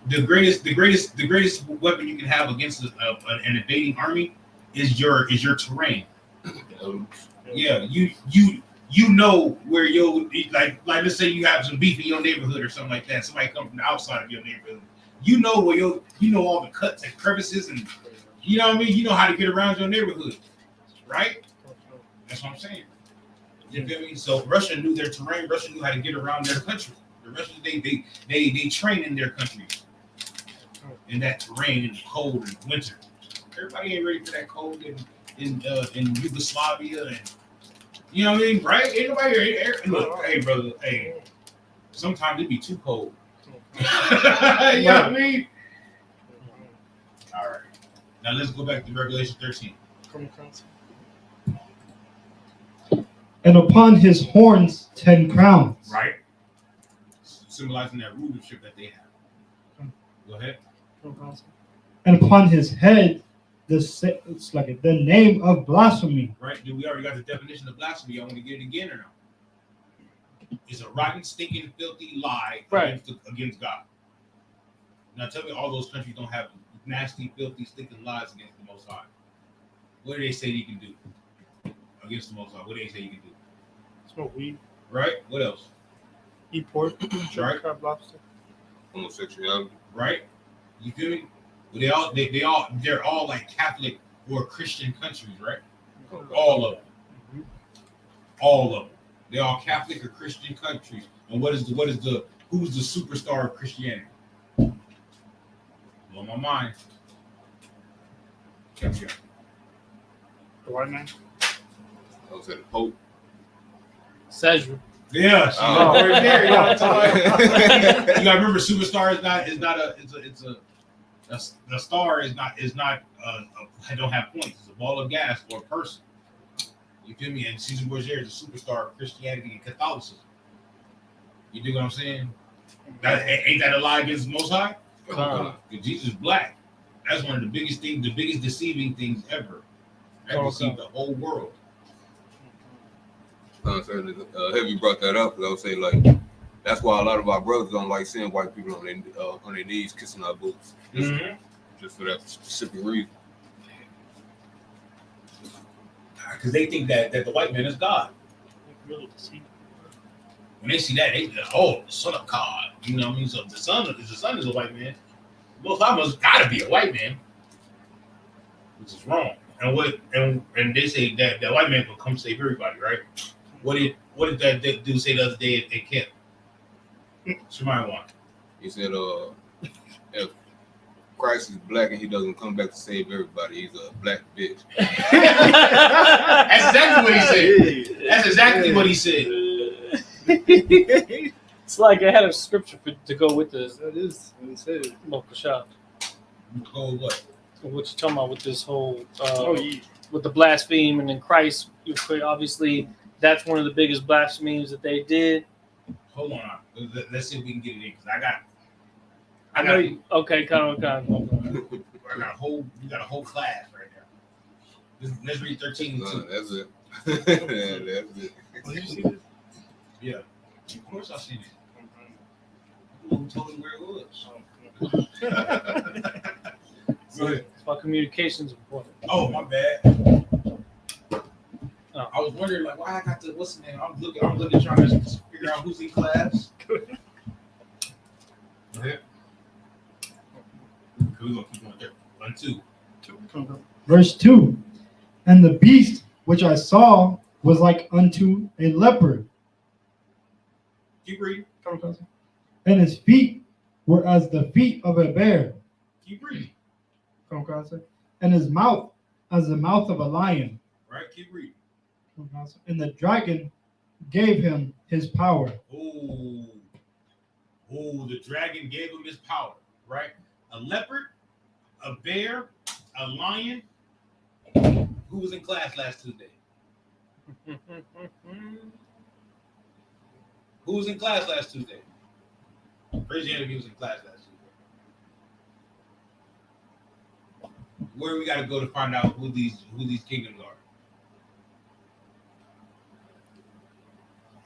The greatest weapon you can have against an invading army is your terrain. Yeah, you know where like let's say you have some beef in your neighborhood or something like that. Somebody come from the outside of your neighborhood. You know where you know all the cuts and crevices and you know what I mean. You know how to get around your neighborhood, right? That's what I'm saying. You feel me? So Russia knew their terrain. Russia knew how to get around their country. The Russians they train in their country. in that terrain in the cold in winter. Everybody ain't ready for that cold in Yugoslavia and you know what I mean, right? Ain't nobody look, hey brother, hey. Sometimes it be too cold. You know what I mean? All right. Now let's go back to Revelation 13. And upon his horns 10 crowns. Right. Symbolizing that rulership that they have. Go ahead. And upon his head, it's like the name of blasphemy. Right. We already got the definition of blasphemy. I want to get it again or no? It's a rotten, stinking, filthy lie against God. Now tell me all those countries don't have nasty, filthy, stinking lies against the Most High. What do they say you can do against the Most High? What do they say you can do? Smoke weed. Right? What else? Eat pork. Right? Crab, lobster. Homosexuality. Right? You feel me? They're all like Catholic or Christian countries, right? All of them. All of them. They're all Catholic or Christian countries. And who's the superstar of Christianity? Blow my mind. The white man. I was at the Pope. Cedric. Yeah, she's right there. You know what I'm talking about? You gotta remember, superstar the star is not don't have points. It's a ball of gas for a person. You feel me? And Caesar Borgia is a superstar of Christianity and Catholicism. You dig what I'm saying? Ain't that a lie against the Most High? Jesus is black. That's one of the biggest things, the biggest deceiving things ever. That deceived the whole world. Heavy brought that up because I would say that's why a lot of our brothers don't like seeing white people on their knees kissing our boots, just for that specific reason. Because they think that the white man is God. When they see that, they go, "Oh, the son of God." You know what I mean? So the son is a white man. Most of us got to be a white man, which is wrong. And they say that white man will come save everybody, right? What did that dude say the other day at camp? Somebody want? He said, if Christ is black and he doesn't come back to save everybody, he's a black bitch. That's exactly what he said. That's exactly what he said. It's like I had a scripture to go with this. That is what he said. Local shop. Go with what? What you talking about with this whole yeah. with the blaspheme and then Christ? Obviously, that's one of the biggest blasphemies that they did. Hold on. Let's see if we can get it in because I know you. Okay, kind of. We got a whole class right now. Let's read 13 and 2. That's it. That's it. Did you see this? Yeah. Of course I seen it. Who told me where it was? Go ahead. It's about communications important. Oh, my bad. I was wondering why I got what's the name? I'm looking trying to figure out who's in class. Go ahead. We're gonna keep on there. 1, 2. Verse 2. And the beast which I saw was like unto a leopard. Keep reading. And his feet were as the feet of a bear. Keep reading. And his mouth as the mouth of a lion. Right, keep reading. And the dragon gave him his power. Oh, the dragon gave him his power, right? A leopard, a bear, a lion. Who was in class last Tuesday? Who was in class last Tuesday? Raise your hand if he was in class last Tuesday. Where we got to go to find out who these kingdoms are?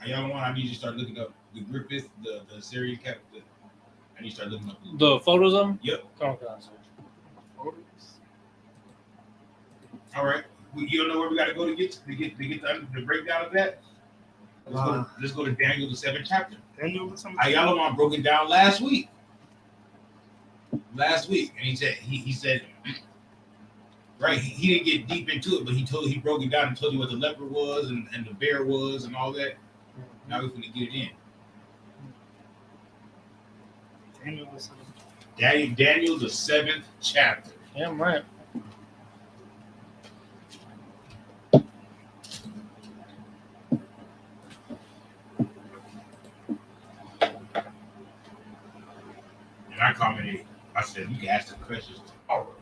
Y'all want? I need you to start looking up the Griffith, the Syrian captain. I need to start looking up the photos of them. Yep. All right. You don't know where we got to go to get the breakdown of that? Let's go to Daniel the 7th chapter. Ayalawan broke it down last week. And he said, right, he didn't get deep into it, but he broke it down and told you what the leopard was and the bear was and all that. Now we're going to get it in. Daniel, the 7th chapter. Yeah, I'm right. And I commented, I said, you can ask the questions tomorrow.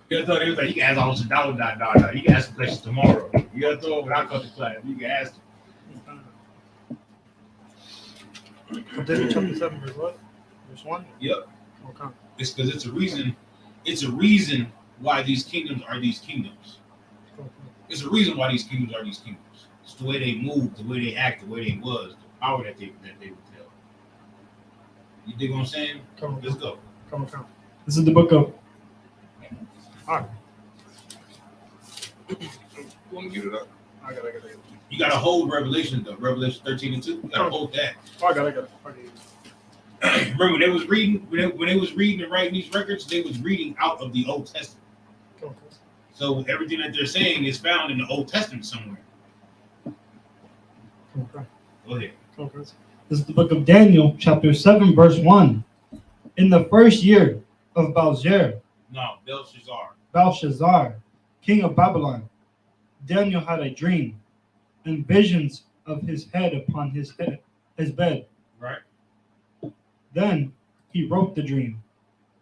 You know, they was like, you can ask all the no. You can ask the questions tomorrow. You know, so when I come to class, you can ask them. Daniel chapter 7, verse what? Verse 1? Yep. Okay. It's because it's a reason why these kingdoms are these kingdoms. It's a reason why these kingdoms are these kingdoms. It's the way they move, the way they act, the way they was, the power that they would tell. You dig what I'm saying? Come on. Let's go. Come. This is the book of All right. You want to get it up? I got it. You gotta hold Revelation though. Revelation 13 and 2. You gotta hold that. I got it. Remember when they was reading when they was reading and writing these records, they was reading out of the Old Testament. So everything that they're saying is found in the Old Testament somewhere. Okay. Go ahead. Okay. This is the book of Daniel, chapter 7, verse 1. In the first year of No, Belshazzar, king of Babylon, Daniel had a dream and visions of his head upon his bed. Right. Then he wrote the dream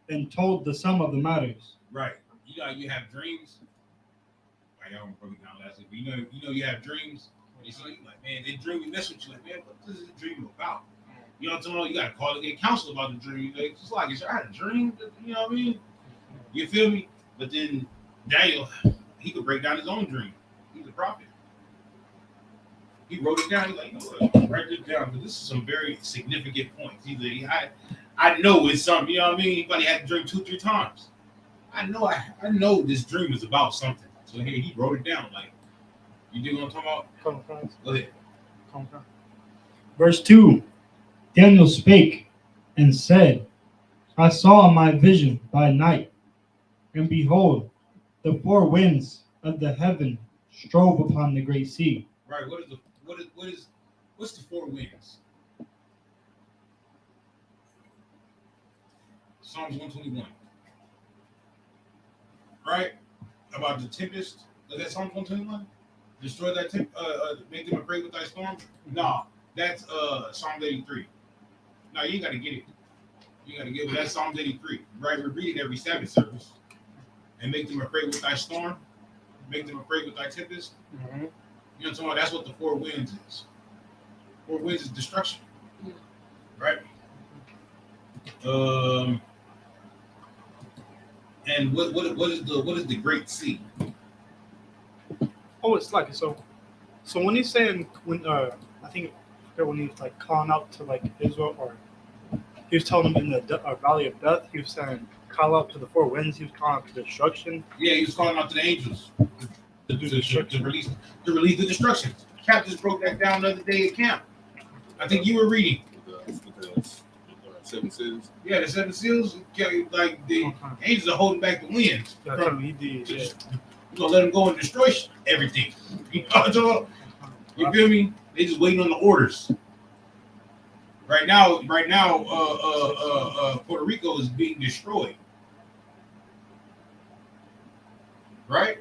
and told the sum of the matters. Right. You have dreams. I don't broke it down last week, but you have dreams. You see, like, man, they dream you mess with you. Like, man, what is this dream about? You know what I'm talking about? You gotta call and get counsel about the dream. Like, it's like, I had a dream. You know what I mean? You feel me? But then Daniel, he could break down his own dream. He's a prophet. He wrote it down. He's like, write this down because this is some very significant points. I know it's something. You know what I mean? Anybody had to dream 2-3 times. I know this dream is about something. So here he wrote it down. Like, you dig what I'm talking about? Go ahead. Verse 2. Daniel spake and said, I saw my vision by night, and behold, the four winds of the heaven strove upon the great sea. Right. What's the four winds? Psalms 121. Right? About the tempest. Is that Psalms 121? Destroy that make them afraid with thy storm? No, that's Psalms 83. No, you ain't gotta get it. You gotta get it. That's Psalms 83. Right? We're reading every Sabbath service. And make them afraid with thy storm, make them afraid with thy tempest. Mm-hmm. You know what I'm talking about? That's what the four winds is. Four winds is destruction. Right? And what is the great sea? Oh, it's like so when he's saying I think when he was like calling out to like Israel, or he was telling them in the valley of death, he was saying call out to the four winds. He was calling out to destruction. Yeah, he was calling out to the angels to release the destruction. Captains broke that down the other day at camp. I think you were reading. The 7 seals. Yeah, the 7 seals. Like the angels are holding back the winds. Yeah, he did. Yeah. We're gonna let them go and destroy everything. You know, you feel me? They just waiting on the orders. Right now, Puerto Rico is being destroyed. Right?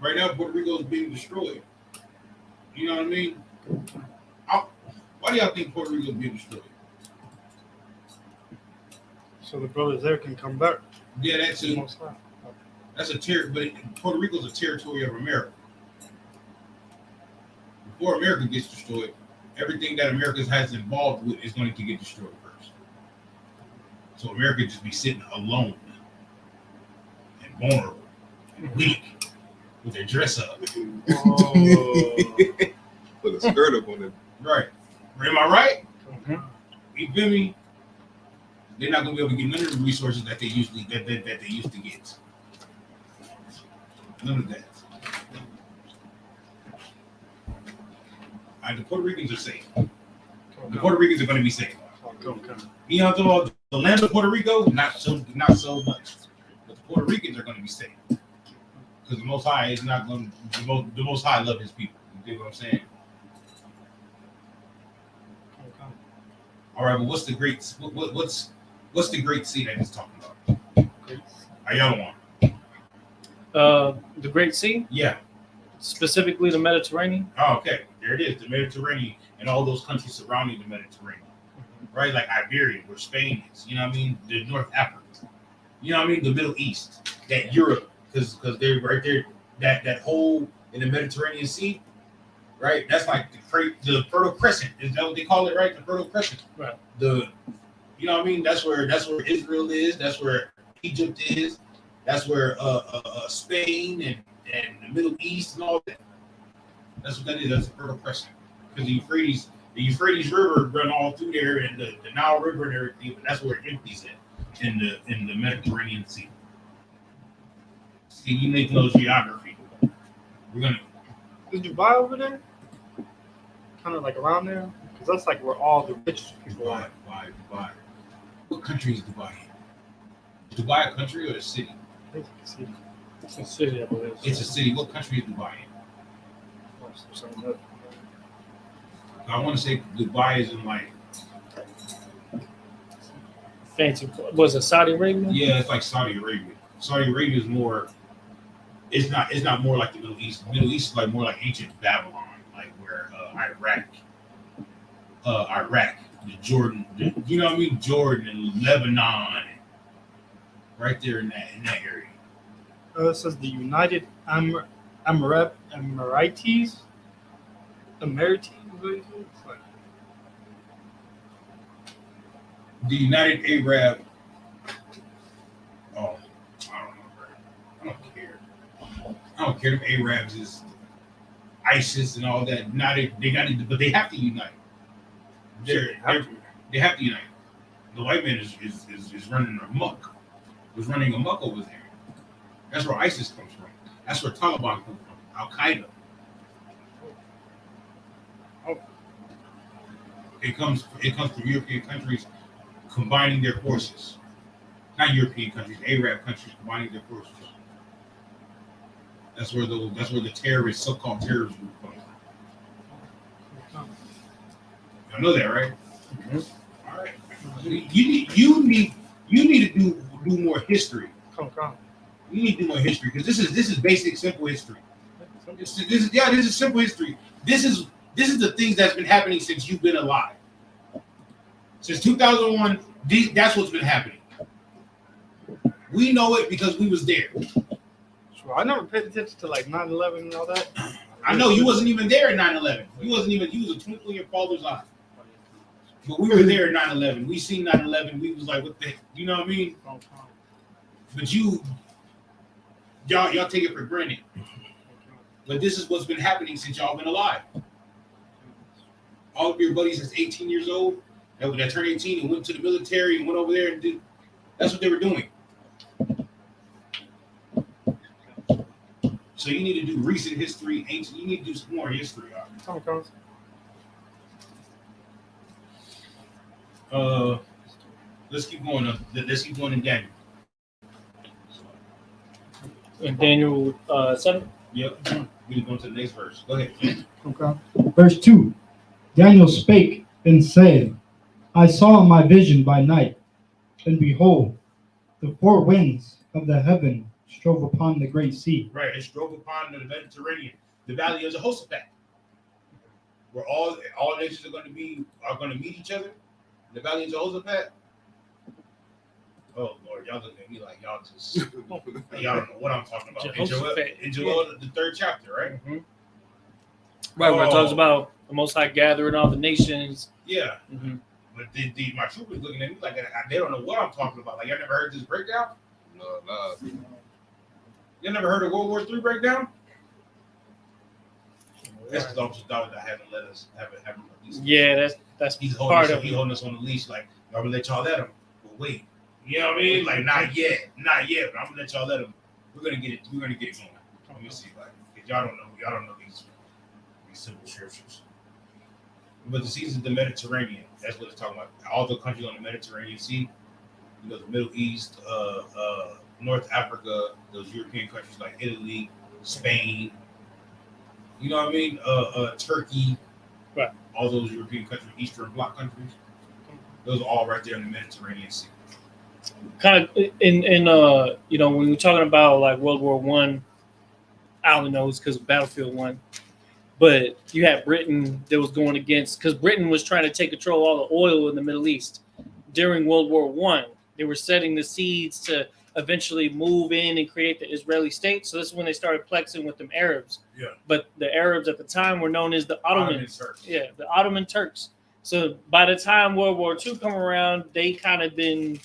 Right now, Puerto Rico is being destroyed. You know what I mean? Why do y'all think Puerto Rico is being destroyed? So the brothers there can come back. Yeah, that's it. That's but Puerto Rico is a territory of America. Before America gets destroyed, everything that America has involved with is going to get destroyed first. So America just be sitting alone and vulnerable and weak with their dress up. Oh. Put a skirt up on it. Right. Am I right? Mm-hmm. You feel me? They're not going to be able to get none of the resources that they used to get. None of that. The Puerto Ricans are safe. The Puerto Ricans are going to be safe. You know what I'm talking about? The land of Puerto Rico, not so much. But the Puerto Ricans are going to be safe. Because the Most High is not going to, the Most High love his people. You dig what I'm saying? All right, but what's the great, What's the Great Sea that he's talking about? Ayala one. The Great Sea, Yeah. specifically the Mediterranean. Oh, okay. There it is. The Mediterranean and all those countries surrounding the Mediterranean. Right? Like Iberia, where Spain is. You know what I mean? The North Africa. You know what I mean? The Middle East. That Europe. Because they're right there. That whole in the Mediterranean Sea. Right? That's like the Fertile Crescent. Is that what they call it, right? The Fertile Crescent. Right. You know what I mean? That's where Israel is. That's where Egypt is. That's where Spain and the Middle East and all that. That's what that is. That's the Fertile Crescent. Because the Euphrates River run all through there, and the Nile River and everything. But that's where it empties at in the Mediterranean Sea. See, you need to know geography. We're gonna. Is Dubai over there? Kind of like around there? Because that's like where all the rich people are. Dubai. What country is Dubai in? Is Dubai a country or a city? I think it's a city. It's a city, I believe. It's a city. What country is Dubai in? I want to say Dubai is in like. Fancy. Was it Saudi Arabia? Yeah, it's like Saudi Arabia. Saudi Arabia is more. It's not more like the Middle East. The Middle East is like more like ancient Babylon, like where Iraq, the Jordan, you know what I mean, Jordan and Lebanon, right there in that area. It says the United Emirates. It's like, The United Arab. Oh, I don't know, bro. I don't care. I don't care. Them Arabs is ISIS and all that. Now they got it, but they have to unite. They have to unite. The white man is running amok. Was running amok over there. That's where ISIS comes from. That's where Taliban comes from. Al Qaeda. It comes from European countries combining their forces. Not European countries, Arab countries combining their forces. That's where the terrorists, so-called terrorist group comes from. I know that, right? Mm-hmm. All right. You need to do more history. You need to do more history because this is basic, simple history. This is simple history. This is the things that's been happening since you've been alive. Since 2001, that's what's been happening. We know it because we was there. So I never paid attention to like 9/11 and all that. I know you wasn't even there at 9/11. You was a twinkle in your father's eye. But we were there at 9/11. We seen 9/11. We was like, what the, you know what I mean? But y'all take it for granted. But this is what's been happening since y'all been alive. All of your buddies that's 18 years old, that turned 18 and went to the military and went over there and did. That's what they were doing. So you need to do recent history, ancient. You need to do some more history. Let's keep going. Let's keep going in Daniel. In Daniel 7. Yep. We're going to the next verse. Go ahead. Okay. Verse 2. Daniel spake and said, I saw in my vision by night, and behold, the four winds of the heaven strove upon the great sea. Right, it strove upon the Mediterranean, the valley of Jehoshaphat, where all nations are going to meet each other. The valley of Jehoshaphat. Oh Lord, y'all looking at me like y'all don't know what I'm talking about. In Joel, the 3rd chapter, right? Mm-hmm. Right, where it talks about the Most High gathering all the nations. Yeah. Mm-hmm. But my troopers looking at me like they don't know what I'm talking about. Like, y'all never heard this breakdown? No. You never heard of World War III breakdown? That's because Officer Dawid haven't let us have it. Yeah, that's he's part of it. He's holding us on the leash. Like, I'm gonna let y'all let him. But wait, you know what I mean? Like, not yet. But I'm gonna let y'all let him. We're gonna get it going. Let me see, like, if y'all don't know these simple scriptures. But the seas of the Mediterranean, that's what it's talking about. All the countries on the Mediterranean Sea, you know, the Middle East, North Africa, those European countries like Italy, Spain, you know what I mean? Turkey, right. All those European countries, Eastern Bloc countries, those are all right there in the Mediterranean Sea. kind of in you know, when we're talking about like World War One, I only know it's because of Battlefield One, but you had Britain that was going against, because Britain was trying to take control of all the oil in the Middle East during World War One. They were setting the seeds to eventually move in and create the Israeli state. So this is when they started plexing with them Arabs. Yeah. But the Arabs at the time were known as the Ottomans. Turks. Yeah, the Ottoman Turks. So by the time World War II come around, they kind of been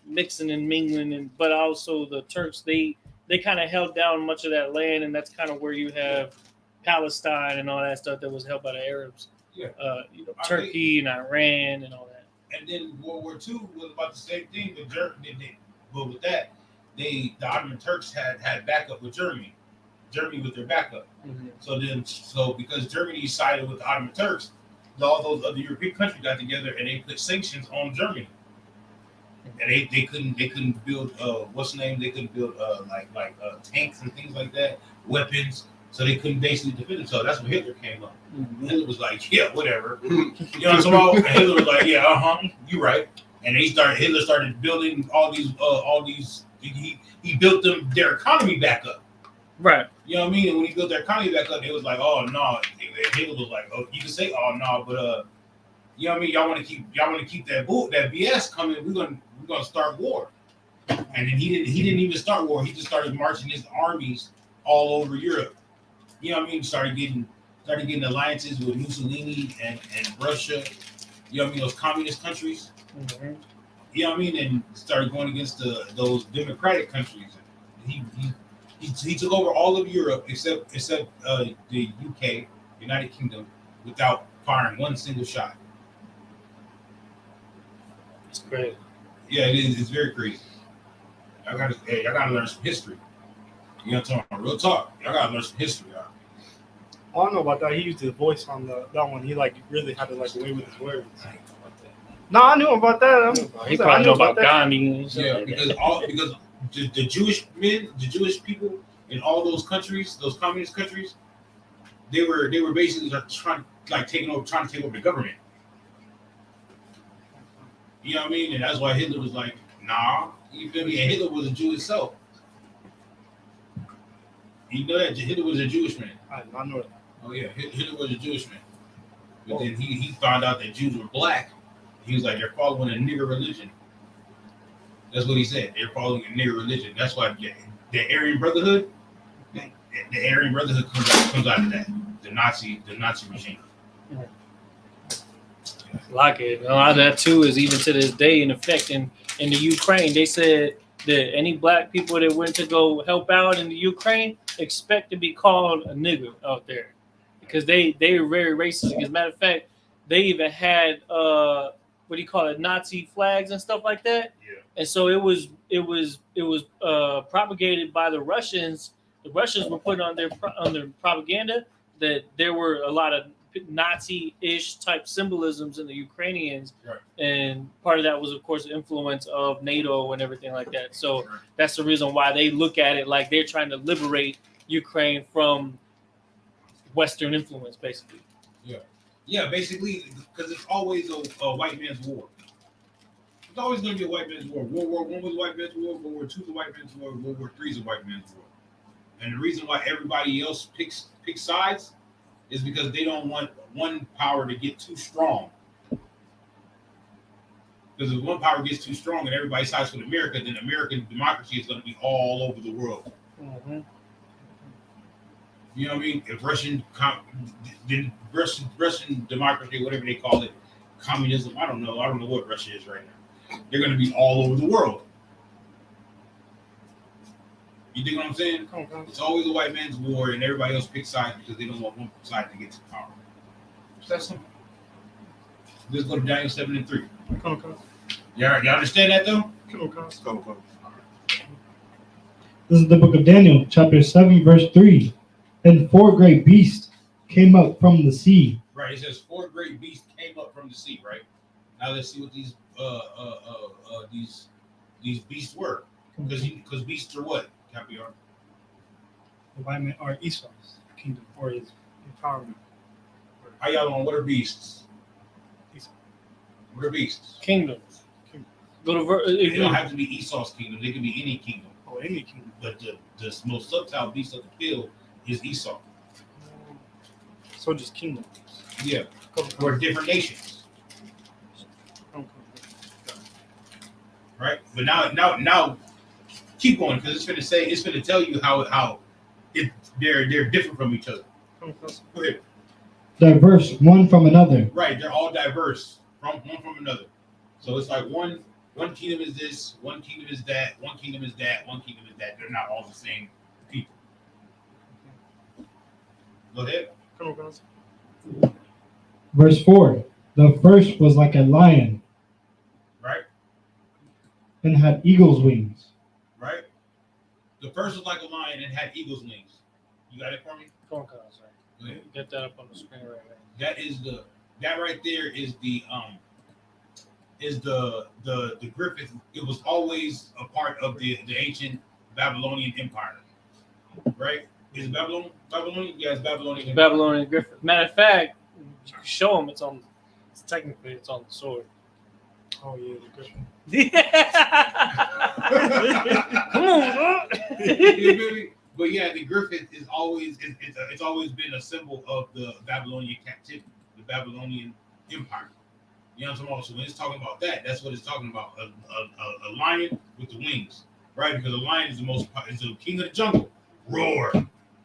mixing and mingling, and but also the Turks, they kind of held down much of that land, and that's kind of where you have Palestine and all that stuff that was held by the Arabs. Yeah. You know, Turkey and Iran and all that. And then World War II was about the same thing with Germany. But with that, the Ottoman Turks had backup with Germany. Germany was their backup. Mm-hmm. So because Germany sided with the Ottoman Turks, all those other European countries got together and they put sanctions on Germany. And they couldn't build they couldn't build tanks and things like that, weapons. So they couldn't basically defend themselves. That's when Hitler came up. Mm-hmm. Hitler was like, yeah, whatever. You know what I'm talking about? And Hitler was like, yeah, you're right. And Hitler started building all these. He built their economy back up. Right. You know what I mean? And when he built their economy back up, it was like, oh no. Hitler was like, oh, you can say, oh no, but you know what I mean? Y'all want to keep that BS coming. We're gonna start war. And then he didn't even start war. He just started marching his armies all over Europe. You know what I mean? Started getting alliances with Mussolini and Russia. You know what I mean? Those communist countries. Mm-hmm. You know what I mean? And started going against those democratic countries. He took over all of Europe except the UK, United Kingdom, without firing one single shot. It's great. Yeah, it is. It's very crazy. I gotta learn some history. You know what I'm talking about? Real talk. I gotta learn some history. I don't know about that. He used his voice on that one. He like really had to like away with his words. No, I knew about that. He probably know about Gandhi. Yeah, because the Jewish men, the Jewish people in all those countries, those communist countries, they were basically trying to take over the government. You know what I mean? And that's why Hitler was like, nah, you feel me? And Hitler was a Jew himself. You know that Hitler was a Jewish man. I know that. Oh yeah, Hitler was a Jewish man. But then he found out that Jews were black. He was like, they're following a nigger religion. That's what he said. They're following a nigger religion. That's why the Aryan Brotherhood, the Aryan Brotherhood comes out of that. The Nazi regime. Like it. A lot of that too is even to this day in effect in the Ukraine. They said that any black people that went to go help out in the Ukraine expect to be called a nigger out there, because they were very racist. As a matter of fact, they even had what do you call it, Nazi flags and stuff like that. Yeah. And so it was propagated by the Russians. The Russians were putting on their propaganda that there were a lot of Nazi-ish type symbolisms in the Ukrainians, right. And part of that was, of course, the influence of NATO and everything like that. So that's the reason why they look at it like they're trying to liberate Ukraine from Western influence, basically. Yeah, basically, because it's always a white man's war. It's always going to be a white man's war. World War I was a white man's war. World War II is a white man's war. World War III is a white man's war. And the reason why everybody else picks sides is because they don't want one power to get too strong. Because if one power gets too strong and everybody sides with America, then American democracy is going to be all over the world. Mm-hmm. You know what I mean? If Russian democracy, whatever they call it, communism, I don't know what Russia is right now. They're going to be all over the world. You dig what I'm saying? Okay. It's always a white man's war, and everybody else picks sides because they don't want one side to get to power. It's that simple. Let's go to Daniel 7:3. Okay. Y'all understand that though? Okay. This is the book of Daniel, chapter 7, verse 3. And 4 great beasts came up from the sea. Right. It says 4 great beasts came up from the sea. Right. Now let's see what these beasts were. Because beasts are what? Capiar. The white man or Esau's kingdom or his empowerment. How y'all on? What are beasts? Esau. What are beasts? Kingdoms. Go to It don't have to be Esau's kingdom. It can be any kingdom. Oh, any kingdom. But the most subtle beast of the field is Esau. So just kingdoms. Yeah. Or different nations. Right? But now keep going, because it's gonna tell you how they're different from each other. Go ahead. Diverse one from another. Right, they're all diverse from one from another. So it's like one kingdom is this, one kingdom is that, one kingdom is that, one kingdom is that. They're not all the same people. Go ahead. Verse 4. The first was like a lion. Right. And had eagle's wings. Right. The first was like a lion and had eagle's wings. You got it for me? Go ahead. Get that up on the screen right now. That right there is the griffin. It was always a part of the ancient Babylonian Empire. Right? Is it Babylonian? Yeah, it's Babylonian. It's Babylonian griffin. Matter of fact, you can show them. It's technically on the sword. Oh yeah, the griffin. Come on, bro. But yeah, the griffin is always it's always been a symbol of the Babylonian captivity, the Babylonian Empire. You know what I'm talking about? So when it's talking about that, that's what it's talking about. A lion with the wings, right? Because a lion is the king of the jungle. Roar.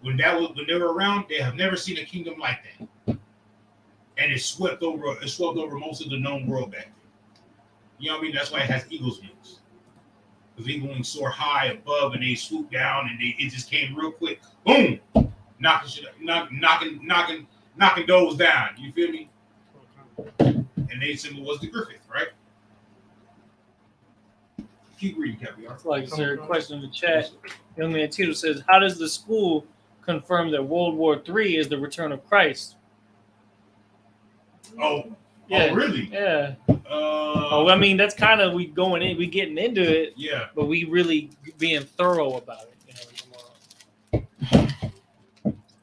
When they were around, they have never seen a kingdom like that. And it swept over most of the known world back then. You know what I mean? That's why it has eagle's wings. Because eagle wings soar high above and they swoop down and it just came real quick. Boom! Knocking those down. You feel me? And their symbol was the griffin, right? Keep reading, Caviar. Like, is there a question in the chat? Young man Tito says, how does the school confirm that World War III is the return of Christ? Oh, yeah. Oh, really? Yeah. I mean, that's kind of we getting into it. Yeah. But we really being thorough about it.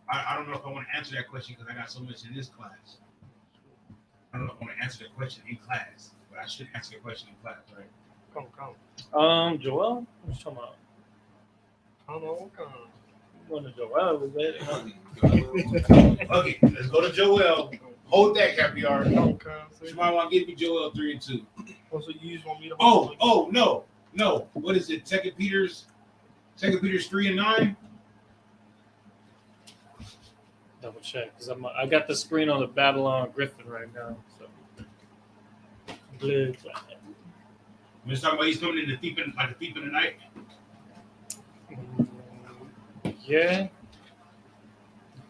I don't know if I want to answer that question because I got so much in this class. I don't know if I want to answer that question in class, but I should answer the question in class, right? Come. Joel? What you talking about? Come. Going to Joel, was that? Okay, let's go to Joel. Hold that, Caviar. You might want to give me Joel 3 and 2. Also, you just want me to. Oh, no. What is it? 2 Peter's 3 and 9. Double check because I got the screen on the Babylon Griffin right now. So good. We're talking about he's coming in like a thief in the night. Yeah. You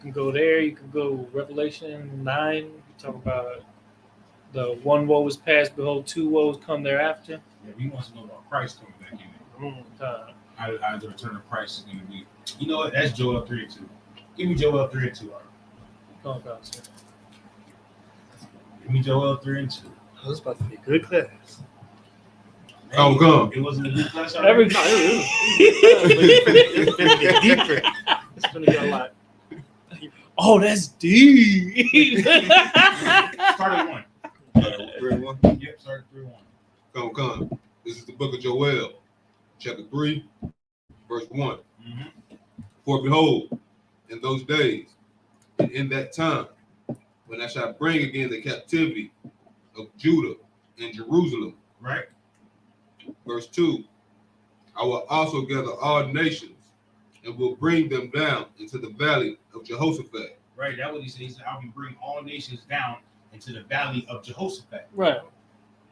can go there. You can go Revelation 9. You talk about the one woe is past, behold, two woes come thereafter. Yeah, he wants to know about Christ coming back in. How the return of Christ is going to be. You know what? That's Joel 3 and 2. Give me Joel 3 and 2. Oh, God, sir. Give me Joel 3 and 2. Oh, this is about to be a good class. Hey, go. It wasn't a good class already. It's going to get deeper. It's going to get a lot. Oh, that's deep. Start at 1. 3 and 1? Yep, start at 3 1. Come. This is the book of Joel, chapter 3, verse 1. Mm-hmm. For behold, in those days, and in that time, when I shall bring again the captivity of Judah and Jerusalem. Right. Verse 2. I will also gather all nations and will bring them down into the valley of Jehoshaphat. Right. That's what he said. He said, I will bring all nations down into the valley of Jehoshaphat. Right.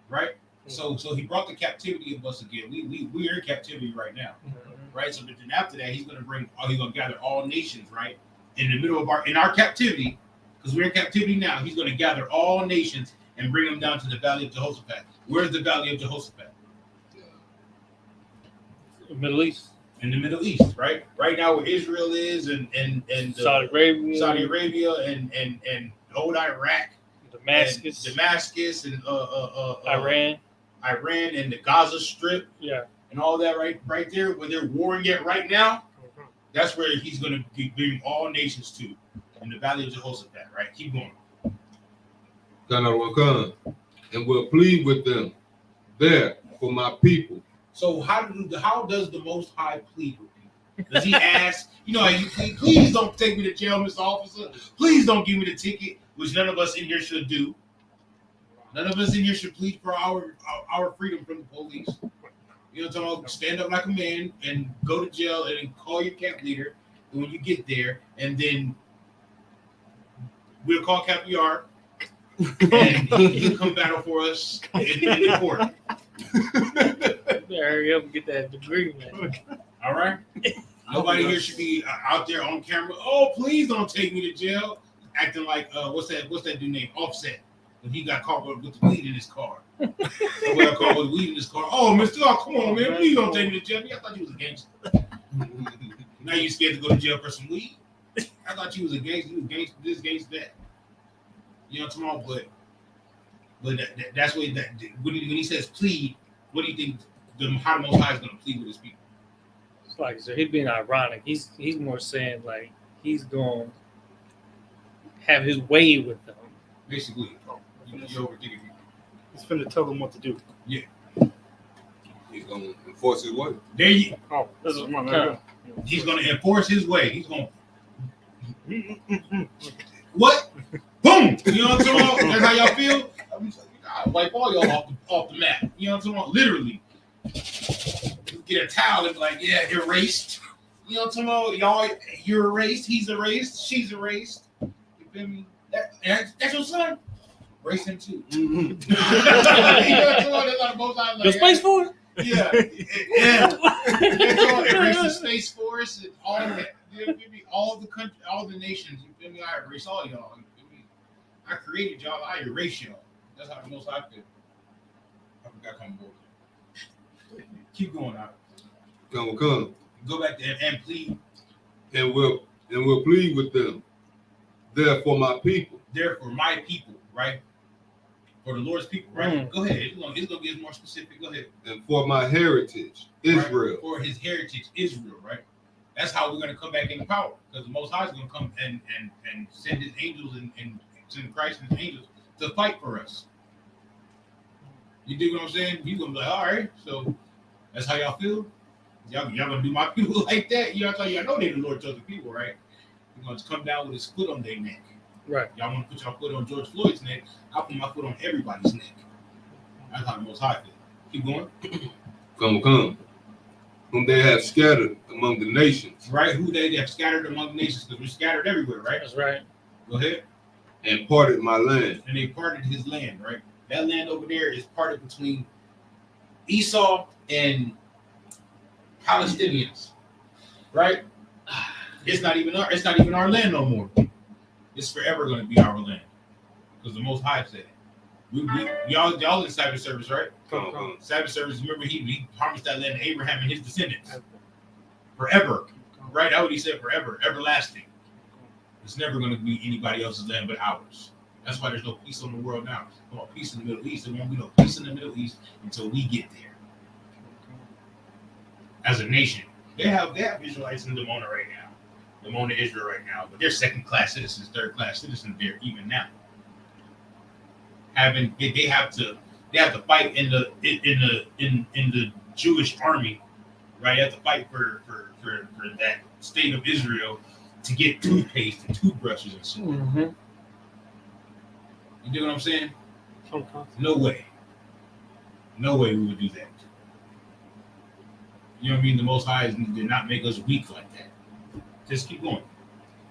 Right. So he brought the captivity of us again. We are in captivity right now. Mm-hmm. Right. So then after that, he's going to gather all nations. Right. In the middle of our captivity, because we're in captivity now, he's going to gather all nations and bring them down to the valley of Jehoshaphat. Where's the valley of Jehoshaphat? Middle East. In the Middle East, right? Right now where Israel is and Saudi Arabia and old Iraq, Damascus and Iran and the Gaza Strip, and all that right there where they're warring at right now. That's where he's going to be bringing all nations to, in the valley of Jehoshaphat, right? Keep going. And will plead with them there for my people. So how does the Most High plead with people? Does he ask, you please don't take me to jail, Mr. Officer. Please don't give me the ticket, which none of us in here should do. None of us in here should plead for our freedom from the police. You know what I'm talking about? Stand up like a man and go to jail and call your camp leader when you get there, and then we'll call Cap ER and he'll come battle for us in court. Hurry up and get that degree, man. All right? Nobody here should be out there on camera. Oh, please don't take me to jail. Acting like what's that dude named Offset when he got caught with the weed in his car. Somebody got caught with weed in his car. Oh, Mr. Oh, come on, man. Please don't take me to jail. I thought you was a gangster. Now you scared to go to jail for some weed? I thought you was a gangster. You was gangster this, gangster that. You know what I'm talking about? But that's what when he says plead, what do you think how the Most High is going to plead with his people? It's like, so he's being ironic. He's more saying like he's going to have his way with them. Basically, you're overthinking. He's finna tell them what to do. Yeah. He's gonna enforce his way. There you. Oh, this is one. He's going to enforce his way. He's going to. What? Boom! You know what I'm talking about? That's how y'all feel? I'll wipe all y'all off the map. You know what I'm talking about? Literally. Get a towel and be like, yeah, erased. You know what I'm talking about? Y'all, you're erased. He's erased. She's erased. You feel me? That's your son? Erase him too. You know what I'm talking about? That's like both sides. The Space Force? Yeah. Erase the Space Force and all that. All the country, all the nations. You feel me? I erase all y'all. You feel me? I created y'all. I erase y'all. That's how the Most High feel. I forgot come board. Keep going out. Come. Go back there and plead. And we'll plead with them. Therefore, my people. Therefore, my people, right? For the Lord's people, right? Go ahead. It's gonna get more specific. Go ahead. And for my heritage, Israel. Right? For his heritage, Israel, right? That's how we're gonna come back into power. Because the Most High is gonna come and send his angels and send Christ and his angels to fight for us. You dig what I'm saying? You're gonna be like, all right, so that's how y'all feel? Y'all gonna do my people like that? Y'all know they the Lord chosen people, right? You're gonna come down with his foot on their neck. Right. Y'all want to put your foot on George Floyd's neck. I'll put my foot on everybody's neck. That's how the Most High feel. Keep going. Come. Whom they have scattered among the nations. Right? Who they have scattered among the nations, because we're scattered everywhere, right? That's right. Go ahead. And parted my land. And they parted his land, right? That land over there is parted between Esau and Palestinians, right? It's not even our land no more. It's forever going to be our land, because the Most High said it. Y'all in Cyber Service, right? Cyber Service. Remember, he promised that land to Abraham and his descendants forever, right? That's what he said, forever, everlasting. It's never going to be anybody else's land but ours. That's why there's no peace in the world now. There's no peace in the Middle East. There won't be no peace in the Middle East until we get there. As a nation, they have Israelites in Dimona right now. Dimona, Israel right now, but they're second-class citizens, third-class citizens there even now. They have to fight in the Jewish army, right? They have to fight for that state of Israel to get toothpaste and toothbrushes and stuff. Mm-hmm. You know what I'm saying? No way we would do that. You know what I mean? The Most High did not make us weak like that. Just keep going.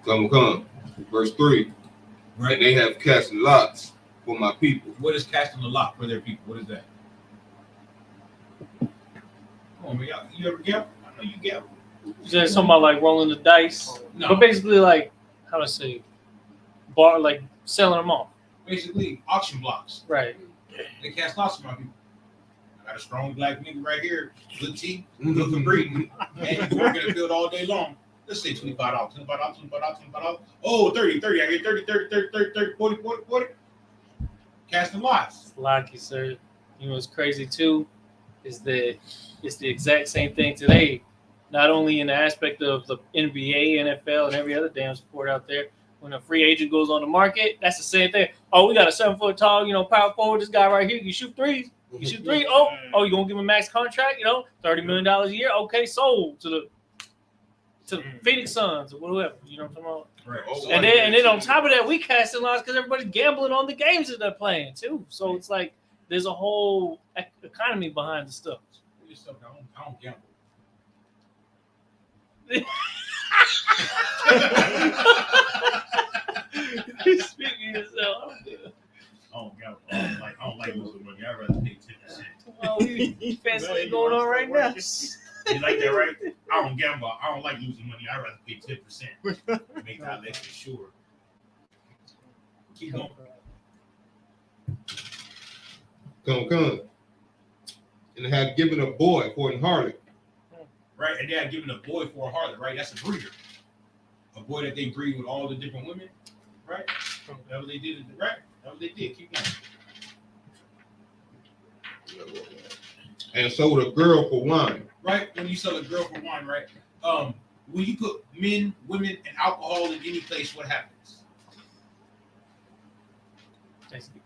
Come. Verse 3. Right. And they have cast lots for my people. What is casting a lot for their people? What is that? Come on, man. You ever gamble? I know you gamble. You said something about like rolling the dice. No. But basically, like, how to say, like selling them off. Basically, auction blocks. Right. They cast lots for my people. I got a strong black nigga right here. Good teeth, good for breeding. And you working in the field all day long. Let's say $25. Oh, 30. I get 30, 40. Casting lots. Like you said, you know what's crazy too is that it's the exact same thing today. Not only in the aspect of the NBA, NFL, and every other damn sport out there. When a free agent goes on the market, that's the same thing. Oh, we got a 7 foot tall, power forward. This guy right here, you shoot threes. You shoot 3. Oh, you gonna give him a max contract? $30 million a year. Okay, sold to the Phoenix Suns or whatever. You know what I'm talking about? Right. And then on top of that, we casting lots because everybody's gambling on the games that they're playing too. So it's like there's a whole economy behind the stuff. I don't gamble. Speaking of yourself, I don't like losing money. I'd rather pay 10%. well, we fancy what's going on right now. You like that, right? I don't gamble. I don't like losing money. I'd rather pay 10%. Make that extra sure. Keep going. Come. And had given a boy for an harlot. Right, and they had given a boy for a harlot, right? That's a breeder. A boy that they breed with all the different women, right? That's what they did, right? That's what they did. Keep going. And sold a girl for wine. Right? When you sell a girl for wine, right? When you put men, women, and alcohol in any place, what happens?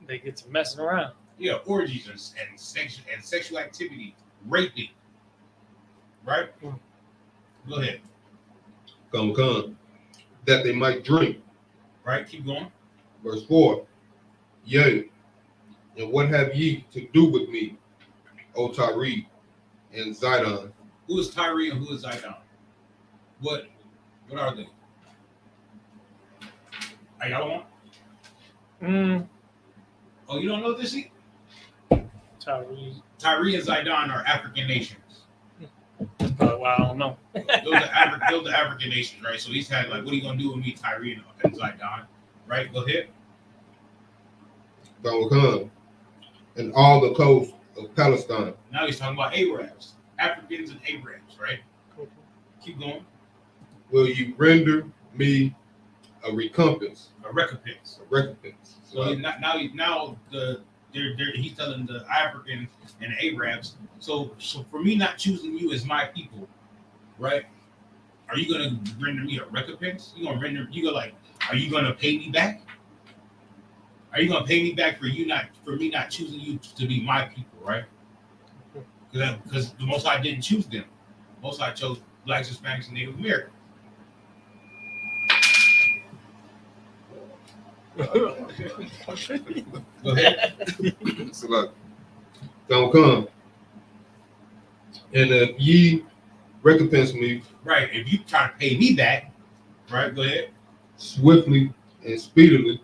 They get to messing around. Yeah, orgies and sexual activity, raping. Right? Go ahead. Come. That they might drink. Right? Keep going. Verse 4. Yea, and what have ye to do with me, O Tyree and Zidon? Who is Tyree and who is Zidon? What are they? Are y'all on? Oh, you don't know this? Tyree and Zidon are African nations. Well, I don't know. Those are African nations, right? So he's had like, what are you gonna do with me, Tyree and Zidon? Right? Go ahead. Come. And all the coast of Palestine. Now he's talking about Arabs, Africans and Arabs, right? Keep going. Will you render me a recompense? A recompense. So he's telling the Africans and the Arabs. So for me not choosing you as my people, right? Are you gonna render me a recompense? Are you gonna pay me back? Are you gonna pay me back for me not choosing you to be my people, right? Because the Most High didn't choose them. Most High chose Blacks, Hispanics, and Native Americans. Go ahead. So like, come. And if ye recompense me, right? If you try to pay me back, right? Go ahead. Swiftly and speedily,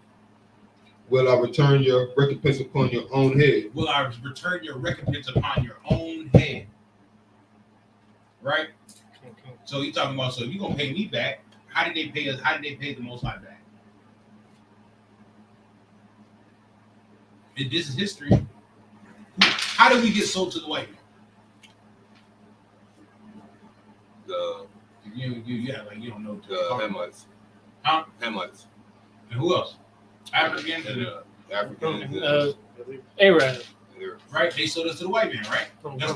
will I return your recompense upon your own head. Will I return your recompense upon your own head? Right? So he's talking about, so if you're gonna pay me back, how did they pay us? How did they pay the Most High back? This is history. How did we get sold to the white man? You don't know the Hamites. Huh? Hamites. And who else? Africans and Arab. Right? They sold us to the white man, right? That's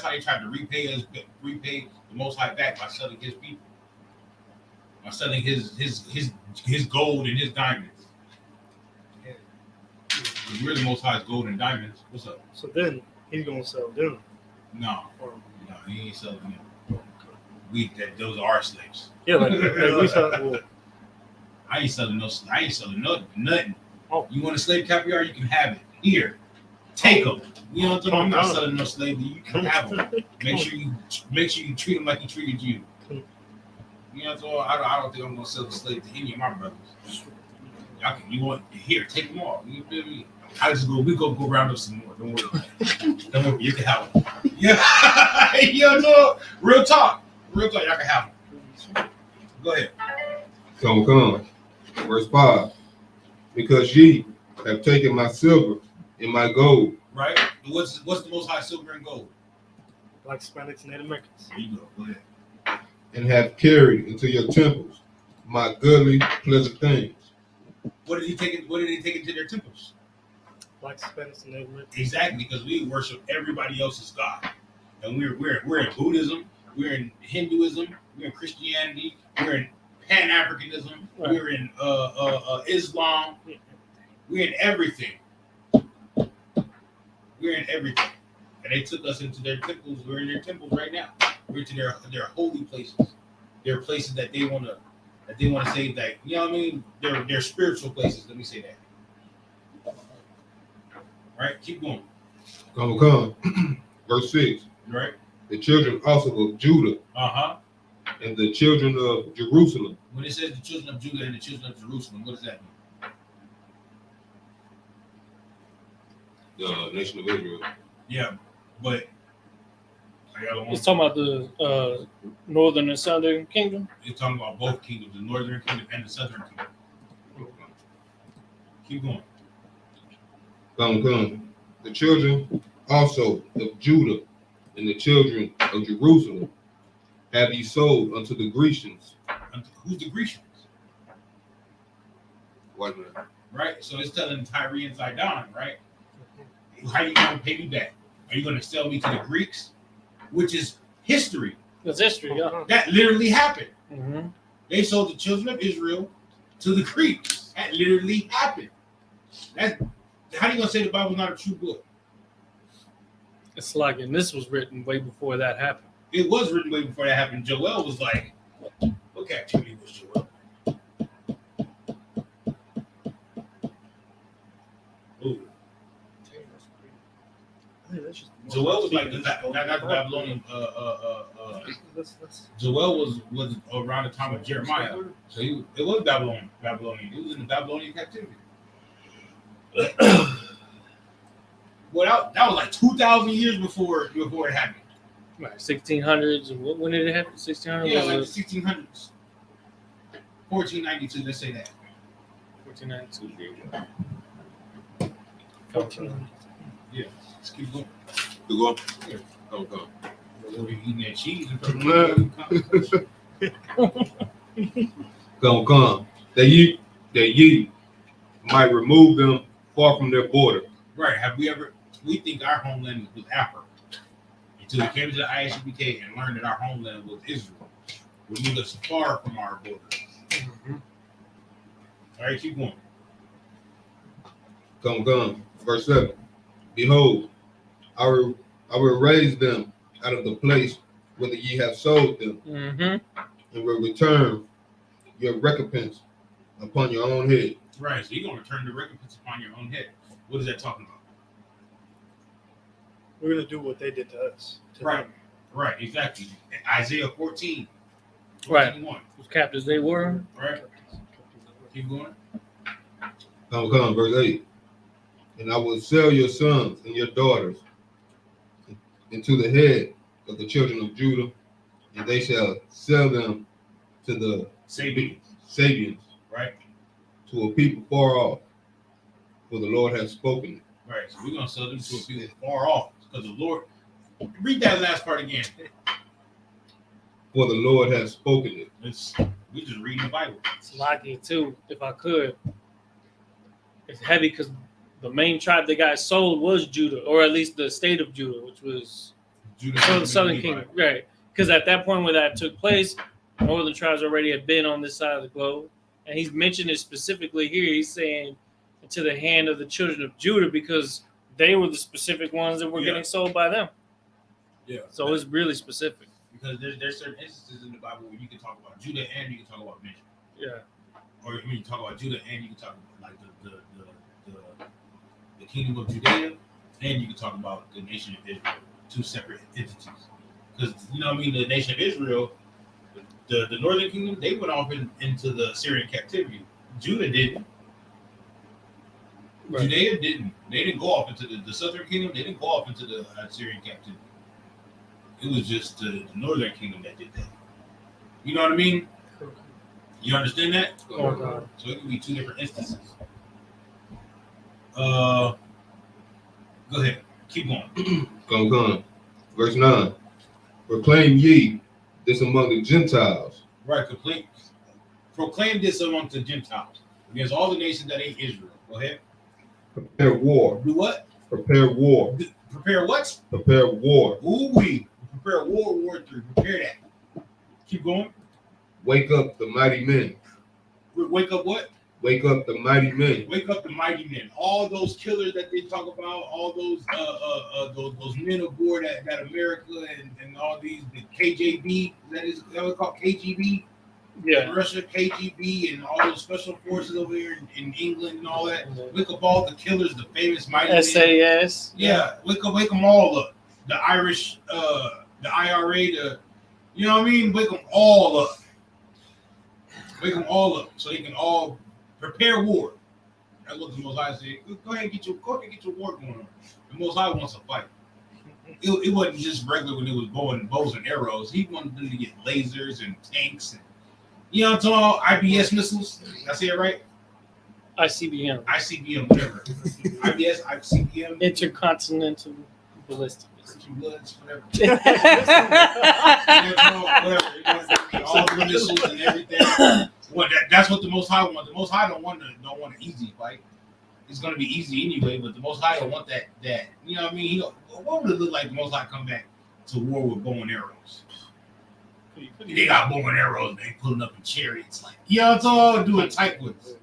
how they tried to repay the Most High back by selling his people. By selling his gold and his diamonds. We're the Most High's gold and diamonds. What's up? So then he's gonna sell them. No, he ain't selling them. Those are our slaves. Yeah, like we sell. Well, I ain't selling nothing. Oh. You want a slave caviar? You can have it. Here, take them. You know what I'm talking about? I'm not selling no slave. You can have them. Make sure you treat them like he treated you. You know what I'm talking about? I don't think I'm gonna sell a slave to any of my brothers. You want here? Take them all. You feel me? I just go. We go round up some more. Don't worry. Don't worry. You can have them. Yeah. You know, real talk. Y'all can have them. Go ahead. Come. Verse 5. Because ye have taken my silver and my gold. Right. What's the Most High silver and gold? Black, Hispanics, and Native Americans. There you go. Go ahead. And have carried into your temples my goodly, pleasant things. What did he take into their temples? Black, Hispanics, and Native Americans. Exactly, because we worship everybody else's God, and we're in Buddhism, we're in Hinduism, we're in Christianity, we're in Pan-Africanism, right. We're in Islam, we're in everything. We're We're in everything. And they took us into their temples. We're in their temples right now. We're to their holy places. They're places that they want to say that, you know what I mean? They're spiritual places. Let me say that. Right? Keep going. Come. Verse 6. Right? The children also of Judah and the children of Jerusalem. When it says the children of Judah and the children of Jerusalem, what does that mean? The nation of Israel. Yeah, but It's talking about the northern and southern kingdom. It's talking about both kingdoms, the northern kingdom and the southern kingdom. Keep going. Come. The children also of Judah and the children of Jerusalem have ye sold unto the Grecians. Who's the Grecians? White man. Right? So it's telling Tyree and Zidon, right? How are you going to pay me back? Are you going to sell me to the Greeks? Which is history. That's history, yeah. That literally happened. Mm-hmm. They sold the children of Israel to the Greeks. That literally happened. How are you going to say the Bible's not a true book? It's like, and this was written way before that happened. It was written way before that happened. Joel was like, what captivity was Joel? Ooh. Joel was like not the Babylonian. Joel was around the time of Jeremiah, so it was Babylonian. It was in the Babylonian captivity. Well, that was like 2,000 years before it happened. Right, 1600s. When did it happen? 1600s. Yeah, like the 1600s. 1492. Let's say that. 1492. 14. Yeah. Let's keep going. You go. Yeah. Come. We're eating that cheese. Come. That ye might remove them far from their border. Right. We think our homeland was Africa. Until we came to the ISUPK and learned that our homeland was Israel. We moved us far from our border. Mm-hmm. All right, keep going. Come. Verse 7. Behold, I will raise them out of the place whither ye have sold them, and will return your recompense upon your own head. Right, so you're going to return the recompense upon your own head. What is that talking about? We're going to do what they did to us. Right, exactly. Isaiah 14. Right. Whose captives they were. Right. Keep going. Come, verse 8. And I will sell your sons and your daughters into the head of the children of Judah, and they shall sell them to the Sabians, right? To a people far off, for the Lord has spoken it. Right, so we're going to sell them to a people far off, because the Lord, read that last part again. For the Lord has spoken it. We just reading the Bible. It's locking too, if I could. It's heavy because the main tribe that got sold was Judah, or at least the state of Judah, which was the southern kingdom. Right. Because at that point when that took place, northern tribes already had been on this side of the globe. And he's mentioned it specifically here. He's saying into the hand of the children of Judah because they were the specific ones that were getting sold by them. Yeah. So it's really specific. Because there's certain instances in the Bible where you can talk about Judah and you can talk about Benjamin. Yeah. Or when you talk about Judah and you can talk about like the kingdom of Judea and you can talk about the nation of Israel. Two separate entities. Because you know what I mean, the nation of Israel, the northern kingdom, they went off into the Syrian captivity. Judah didn't. Right. Judea didn't. They didn't go off into the southern kingdom. They didn't go off into the Syrian captivity. It was just the northern kingdom that did that. You know what I mean? You understand that? Oh, God. So it could be two different instances. Go ahead. Keep going. Come. Verse 9. Proclaim ye this among the Gentiles. Right. Proclaim this among the Gentiles against all the nations that ain't Israel. Go ahead. Prepare war. Do what? Prepare war. Prepare what? Prepare war. Ooh-wee. Prepare War 3. Prepare that. Keep going. Wake up the mighty men. Wake up what? Wake up the mighty men. Wake up the mighty men. All those killers that they talk about, all those men of war that America and all these the KJB, that what it's called KGB, Yeah. Russia, KGB, and all those special forces over here in England and all that. Wake up all the killers, the famous mighty men. SAS. Yeah, wake them all up. The Irish, the IRA, you know what I mean? Wake them all up. Wake them all up so they can all prepare war. That's what the Most High said. Go ahead and get your war going on. The Most High wants to fight. It wasn't just regular when it was bows and arrows. He wanted them to get lasers and tanks and, you know what I'm talking about? IBS missiles. Did I say it right? ICBM. ICBM, whatever. IBS, ICBM. Intercontinental ballistic. Bloods, whatever. All the missiles and everything. Well, that's what the Most High wants. The Most High don't want an easy fight. It's gonna be easy anyway, but the Most High don't want that. You know what I mean? What would it look like the Most High come back to war with bow and arrows? They got bow and arrows, they pulling up in chariots, like, you know what I'm talking, doing tight whips.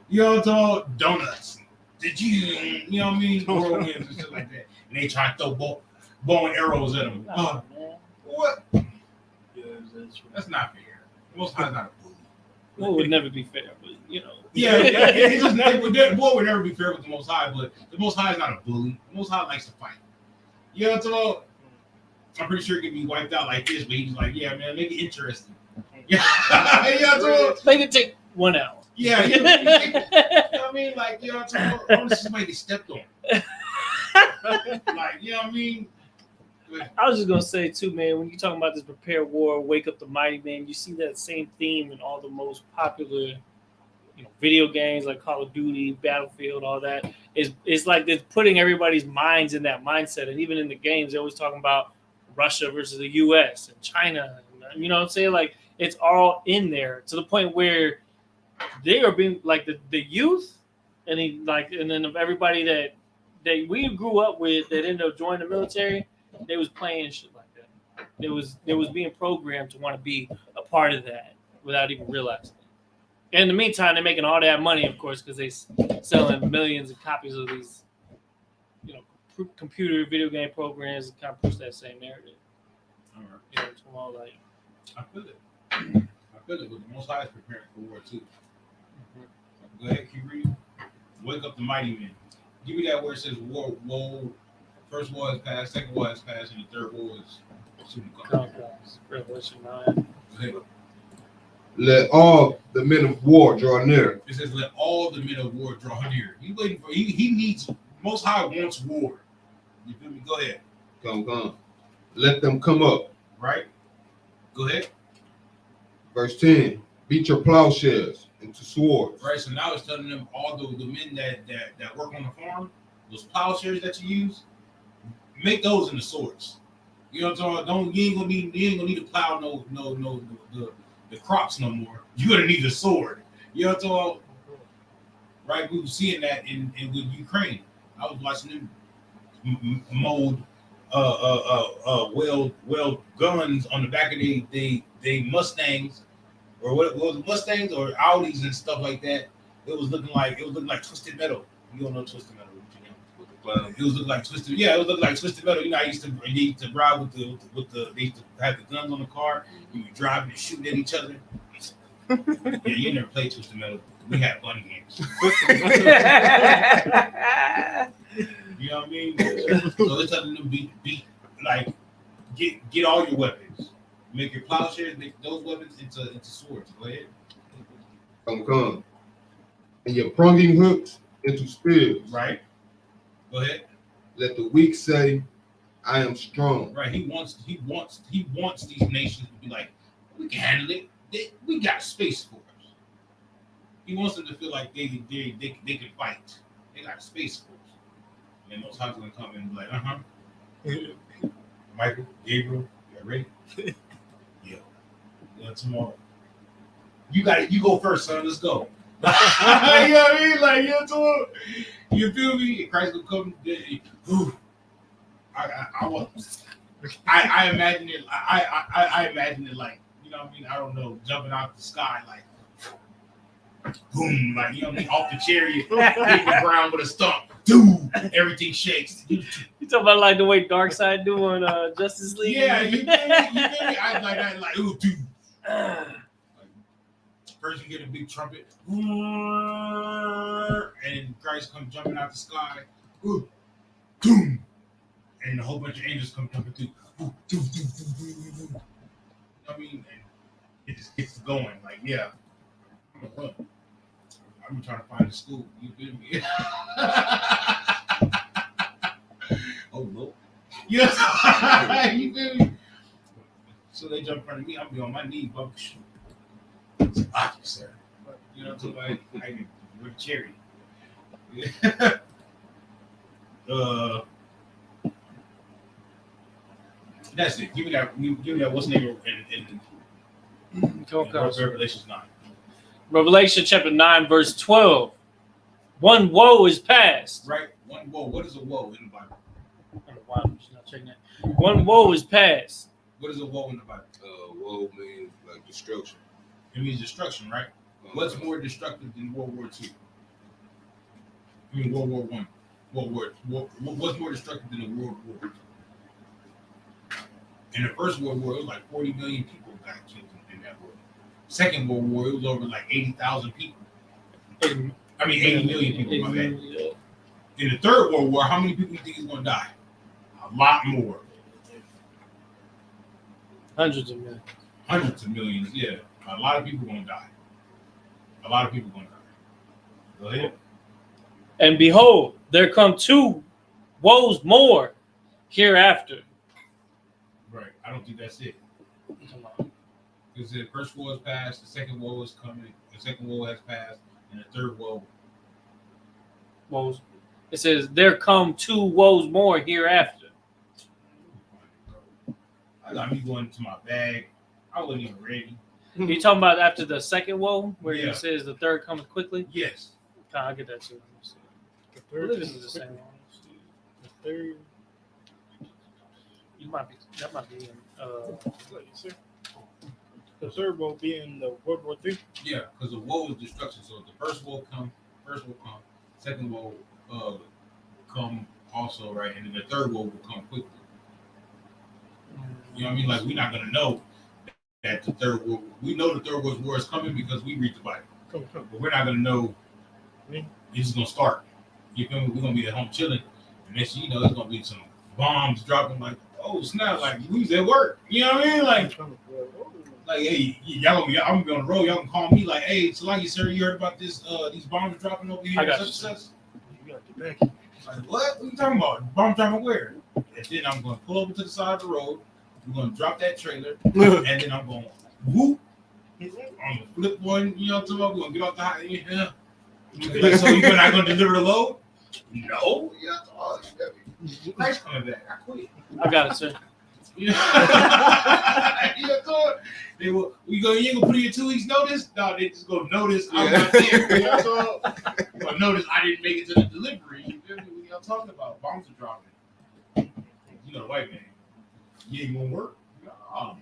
You know what I'm talking, donuts. Did you know what I mean? Whirlwinds and shit like that. And they try to throw bow and arrows at them. What? That's not fair. The Most High's not a bully. Well, it would never be fair, but you know. War would never be fair with the Most High, but the Most High is not a bully. The Most High likes to fight. You know what I'm talking? I'm pretty sure it can be wiped out like this, but he's like, yeah, man, make it interesting. Yeah, make it take 1 hour. Yeah, you know what I mean? Like, you know what I'm talking? I want to see somebody get stepped on. Like, you know what I mean? I was just gonna say too, man, when you're talking about this prepare war, wake up the mighty man, you see that same theme in all the most popular, video games like Call of Duty, Battlefield, all that. It's like they're putting everybody's minds in that mindset. And even in the games, they're always talking about Russia versus the US and China. And, you know what I'm saying? Like, it's all in there to the point where they are being like the youth and then of everybody that we grew up with that ended up joining the military, they was playing shit like that. They was being programmed to want to be a part of that without even realizing it. And in the meantime, they're making all that money, of course, because they selling millions of copies of these, computer video game programs that kind of push that same narrative. All right. It's all like, I feel it, but the Most High is preparing for war too. Go ahead, keep reading. Wake up the mighty men. Give me that where it says war. First war is past, second war is past, and the third war is soon to come. Revelation 9. Go ahead. Let all the men of war draw near. It says, "Let all the men of war draw near." He waiting for. He needs. Most High wants war. You feel me? Go ahead. Come. Let them come up. Right. Go ahead. Verse 10. Beat your plowshares into swords. Right. So now it's telling them all the men that work on the farm, those plowshares that you use, make those into swords. You know what I'm talking about? You ain't gonna need to plow the crops no more. You're gonna need a sword. You know what I'm talking about? Right? We were seeing that in with Ukraine. I was watching them mold weld guns on the back of they Mustangs, or what was it, Mustangs or Audis and stuff like that. It was looking like Twisted Metal. You don't know Twisted Metal. It was looking like Twisted. Yeah, it was looking like Twisted Metal. I used to drive with the. They used to have the guns on the car. You were driving and shooting at each other. Yeah, you never played Twisted Metal. We had fun games. You know what I mean? So it's telling them beat like get all your weapons. Make your plowshares, make those weapons into swords. Go ahead. Come. And your pronging hooks into spears. Right. Go ahead. Let the weak say, I am strong. Right. He wants these nations to be like, we can handle it. We got space for us. He wants them to feel like they can fight. They got a space force. And those High's gonna come in and be like, Michael, Gabriel, you ready? Yeah. Tomorrow. You got it. You go first, son. Let's go. You know what I mean? Like, you feel me? Christ will come. I imagine it. I imagine it like, you know what I mean? I don't know, jumping out the sky like, boom, like you know what I mean, off the chariot, hitting the ground with a stump, dude, everything shakes. You talking about like the way Darkseid doing Justice League? Yeah, you feel me? I like, ooh, dude. First you get a big trumpet, and Christ comes jumping out the sky, ooh, boom, and a whole bunch of angels come jumping through. Ooh, doo, doo, doo, doo, doo, doo. You know what I mean? And it just gets going. Like, yeah. I'm trying to find a school. You feel me? Oh, no. Yeah. You feel me? So they jump in front of me. I'll be on my knees, but it's an officer. You know, so like, I with a cherry. That's it. Give me that. What's the name in Revelation 9? Revelation chapter 9, verse 12. One woe is past. Right. One woe. What is a woe in the Bible? Why am I not checking that? One woe is past. What is a woe in the Bible? Woe means like destruction. It means destruction, right? What's more destructive than World War II? I mean, World War I. What's more destructive than the World War? In the First World War, it was like 40 million people got killed in that war. Second World War, it was over like 80,000 people. 80 million people. My bad. In the Third World War, how many people do you think is going to die? A lot more. Hundreds of millions. Hundreds of millions, yeah. A lot of people going to die. Go ahead. And behold, there come 2 woes more hereafter. Right. I don't think that's it. Because the first woe is past, the second woe is coming, the second woe has passed, and the third woe. Woes. It says, there come 2 woes more hereafter. I got me going into my bag. I wasn't even ready. You talking about after the second woe, where Yeah. it says the third cometh quickly? Yes. I'll get that too. The I third believe this is the same one. The third. That might be in The third will be in the World War III. Yeah, because the woe is destruction. So the first woe come, second woe come also, right? And then the third woe will come quickly. You know what I mean? Like, we're not going to know that the third woe, we know the third world war is coming because we read the Bible. But we're not going to know it's just going to start. You feel me? We're going to be at home chilling. And next thing you know, there's going to be some bombs dropping like, oh, snap, like, who's at work? You know what I mean? Like, hey, y'all gonna be, I'm gonna be on the road. Y'all can call me like, hey, Salaki, sir, you heard about this? These bombs dropping over here. I got such. You got the back. Like, what are you talking about? Bomb dropping where? And then I'm gonna pull over to the side of the road. We're gonna drop that trailer, and then I'm gonna whoop. I'm gonna flip one. You know what I'm talking about? We're gonna get off the highway. Yeah. Like, so you're not gonna deliver the load? No. Yeah. Oh, nice coming back. I quit. I got it, sir. Yeah. They will. You ain't gonna put in your 2 weeks notice? No, they just go notice I'm not there. You know what I'm talking? Well, notice I didn't make it to the delivery. You feel me? What y'all talking about? Bombs are dropping. You know, the white man. You ain't gonna work. No.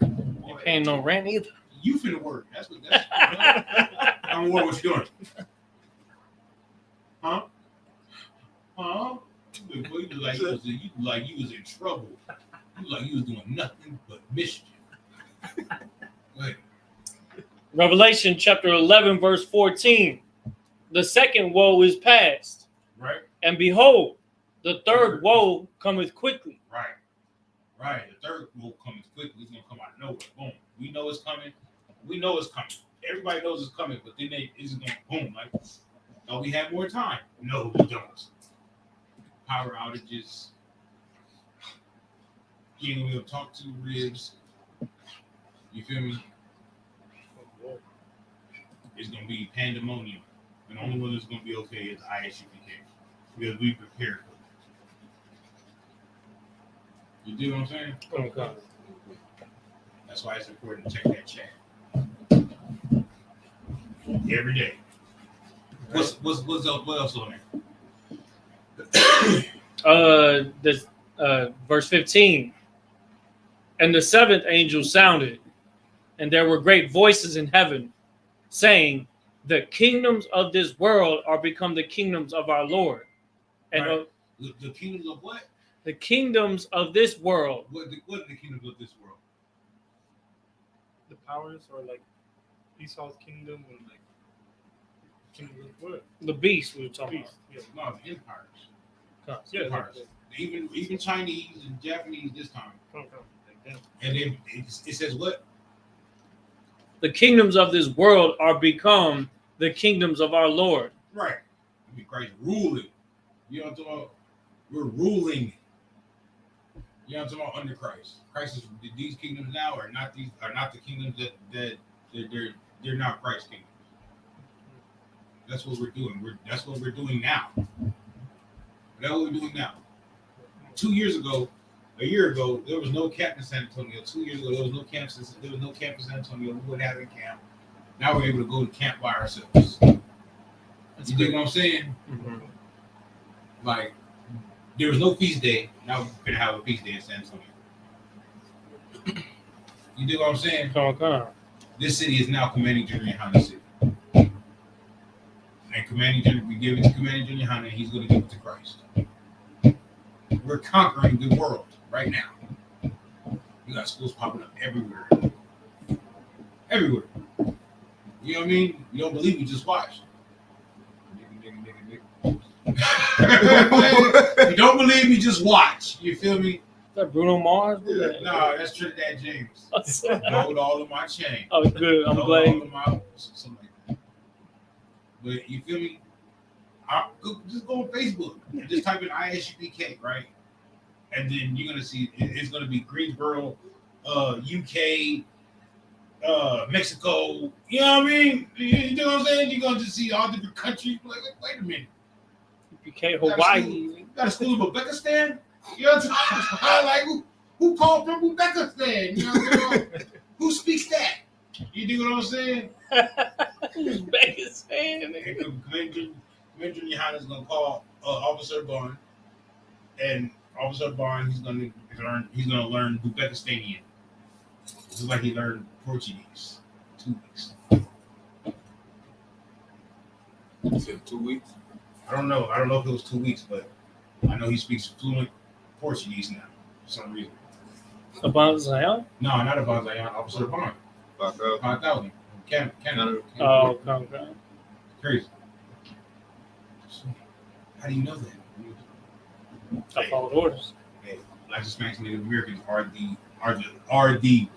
You paying no rent either. You finna work. That's what. I'm gonna work. What you doing? Huh? You was in trouble. You like you was doing nothing but mischief. Wait. Revelation chapter 11, verse 14. The second woe is past. Right. And behold, the third woe cometh quickly. Right. The third woe comes quickly. It's gonna come out of nowhere. Boom. We know it's coming. Everybody knows it's coming, but then it's gonna boom. Like, oh, we have more time. No, we don't. Power outages. You ain't gonna be able to talk to ribs. You feel me? It's gonna be pandemonium. And the only one that's gonna be okay is ISUPK. Because we prepared for it. You do what I'm saying? Okay. That's why it's important to check that chat. Every day. What else on there? Verse 15. And the seventh angel sounded, and there were great voices in heaven, saying, the kingdoms of this world are become the kingdoms of our Lord. And Right. The kingdoms of what? the kingdoms of this world. What are the kingdoms of this world? The powers or like Esau's kingdom and like kingdom of what? The beast we were talking Beast. Yeah. No, the empires. about. Yeah. Empires. Even Chinese and Japanese this time. Like that. And then it says what? The kingdoms of this world are become the kingdoms of our Lord. Right. I mean, Christ ruling. You know what I'm talking about? We're ruling. You know what I'm talking about? Under Christ. Christ is these kingdoms now are not the kingdoms that they're not Christ's kingdoms. That's what we're doing. That's what we're doing now. That's what we're doing now. 2 years ago, a year ago, there was no camp in San Antonio. 2 years ago, there was no camp in San Antonio. We wouldn't have a camp. Now we're able to go to camp by ourselves. You dig what I'm saying? Mm-hmm. Like, there was no feast day. Now we're gonna have a feast day in San Antonio. You dig what I'm saying? This city is now Commanding General Yohana City. And Commanding General, we give it to Commanding General Yohana, and he's gonna give it to Christ. We're conquering the world right now. We got schools popping up everywhere. Everywhere. You know what I mean? You don't believe me, just watch. If you don't believe me, just watch. You feel me? Is that Bruno Mars? No, that's Trinidad James. Gold all of my chain. Oh, good. I'm Gold glad. all of my something like that. But you feel me? Just go on Facebook. Just type in ISUPK, right? And then you're gonna see it's gonna be Greensboro, UK, Mexico. You know what I mean? You know what I'm saying? You're gonna just see all different countries. Like, wait a minute. UK, Hawaii. Got a school in Uzbekistan? You know what I'm talking about? Like, who called from Uzbekistan? You know what I'm talking about? Who speaks that? You do what I'm saying? Uzbekistan. Commander Yohana is gonna call Officer Barn, and Officer Barn he's gonna learn Uzbekistanian. This is like he learned Portuguese. 2 weeks. You said 2 weeks? I don't know if it was 2 weeks, but I know he speaks fluent Portuguese now for some reason. About Zion? No, not about Zion. Officer Barn. 5,000. Canada. Oh, okay. Crazy. How do you know that? I followed orders. Hey, Black Hispanics and Native Americans are the